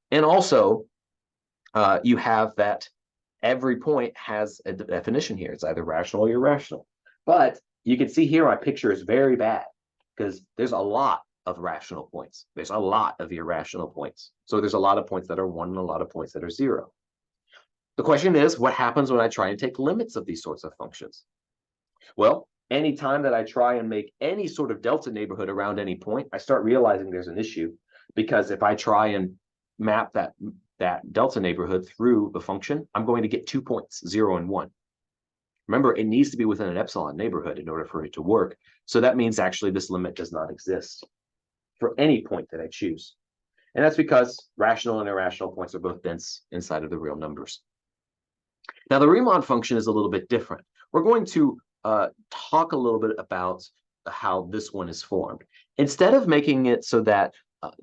And also, you have that every point has a definition here. It's either rational or irrational. But you can see here my picture is very bad because there's a lot of rational points. There's a lot of irrational points. So there's a lot of points that are 1 and a lot of points that are 0. The question is, what happens when I try and take limits of these sorts of functions? Well, anytime that I try and make any sort of delta neighborhood around any point, I start realizing there's an issue, because if I try and map that delta neighborhood through the function, I'm going to get 2 points, 0 and 1. Remember, it needs to be within an epsilon neighborhood in order for it to work. So that means actually this limit does not exist for any point that I choose. And that's because rational and irrational points are both dense inside of the real numbers. Now, the Riemann function is a little bit different. We're going to talk a little bit about how this one is formed. Instead of making it so that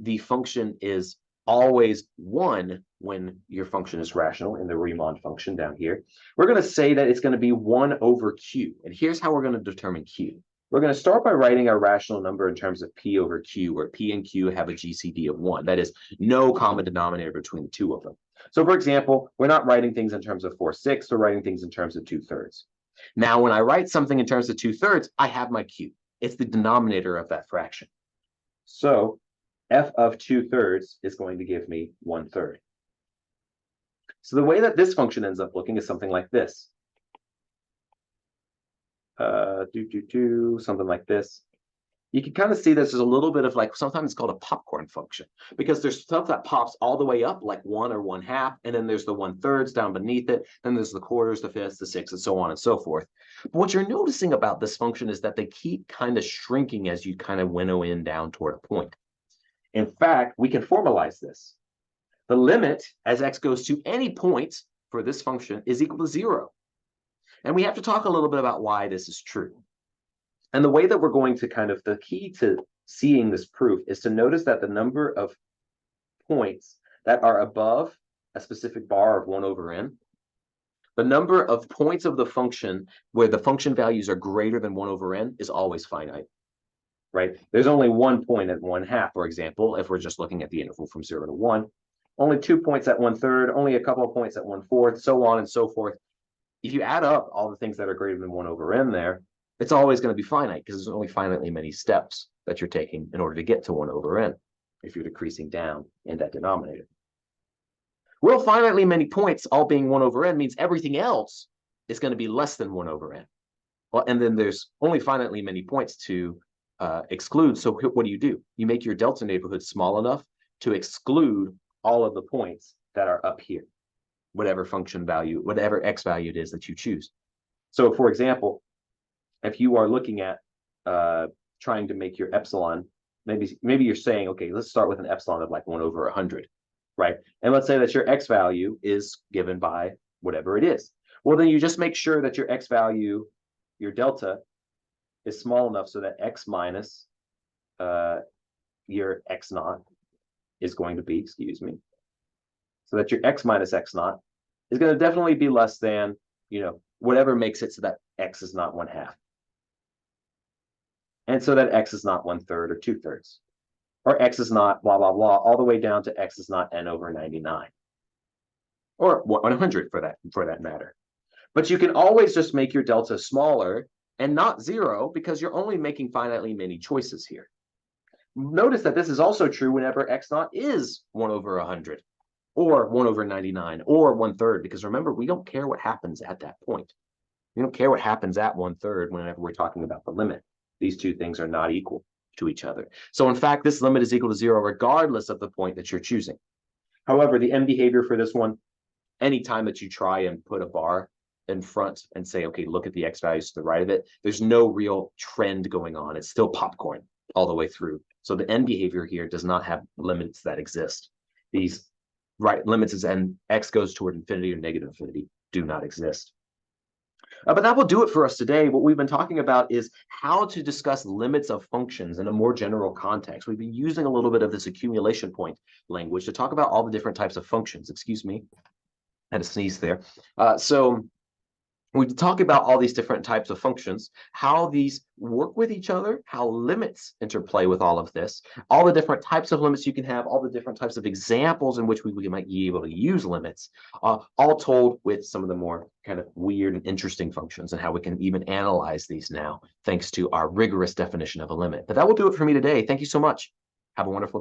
the function is always 1 when your function is rational in the Riemann function down here, we're going to say that it's going to be 1 over q. And here's how we're going to determine q. We're going to start by writing our rational number in terms of p over q, where p and q have a GCD of 1. That is, no common denominator between the two of them. So, for example, we're not writing things in terms of 4/6, we're writing things in terms of 2/3. Now, when I write something in terms of 2/3, I have my q. It's the denominator of that fraction. So f of 2/3 is going to give me 1/3. So the way that this function ends up looking is something like this. Something like this. You can kind of see this as a little bit of like, sometimes it's called a popcorn function, because there's stuff that pops all the way up like 1 or 1/2, and then there's the 1/3 down beneath it, then there's the quarters, the fifths, the sixths, and so on and so forth. But what you're noticing about this function is that they keep kind of shrinking as you kind of winnow in down toward a point. In fact, we can formalize this. The limit as x goes to any point for this function is equal to 0. And we have to talk a little bit about why this is true. And the way that we're going to the key to seeing this proof is to notice that the number of points that are above a specific bar of 1 over n, the number of points of the function where the function values are greater than 1 over n is always finite, right? There's only 1 point at 1/2, for example, if we're just looking at the interval from 0 to 1. Only 2 points at 1/3, only a couple of points at 1/4, so on and so forth. If you add up all the things that are greater than 1 over n there, it's always going to be finite because there's only finitely many steps that you're taking in order to get to 1 over n if you're decreasing down in that denominator. Well, finitely many points, all being 1 over n, means everything else is going to be less than 1 over n. Well, and then there's only finitely many points to exclude. So what do? You make your delta neighborhood small enough to exclude all of the points that are up here, whatever function value, whatever x value it is that you choose. So, for example, if you are looking at trying to make your epsilon, maybe you're saying, okay, let's start with an epsilon of like 1 over 100, right? And let's say that your x value is given by whatever it is. Well, then you just make sure that your x value, your delta, is small enough so that x minus your x naught is going to be, so that your x minus x naught is going to definitely be less than, whatever makes it so that x is not 1/2. And so that x is not 1/3 or 2/3, or x is not blah, blah, blah, all the way down to x is not n over 99, or 100 for that matter. But you can always just make your delta smaller and not 0 because you're only making finitely many choices here. Notice that this is also true whenever x naught is 1 over 100 or 1 over 99 or 1/3, because remember, we don't care what happens at that point. We don't care what happens at 1/3 whenever we're talking about the limit. These two things are not equal to each other. So in fact, this limit is equal to 0 regardless of the point that you're choosing. However, the end behavior for this one, anytime that you try and put a bar in front and say, okay, look at the x values to the right of it, there's no real trend going on. It's still popcorn all the way through. So the end behavior here does not have limits that exist. These limits as x goes toward infinity or negative infinity do not exist. But that will do it for us today. What we've been talking about is how to discuss limits of functions in a more general context. We've been using a little bit of this accumulation point language to talk about all the different types of functions. Excuse me, I had a sneeze there. So we talk about all these different types of functions, how these work with each other, how limits interplay with all of this, all the different types of limits you can have, all the different types of examples in which we might be able to use limits, all told with some of the more kind of weird and interesting functions and how we can even analyze these now, thanks to our rigorous definition of a limit. But that will do it for me today. Thank you so much. Have a wonderful day.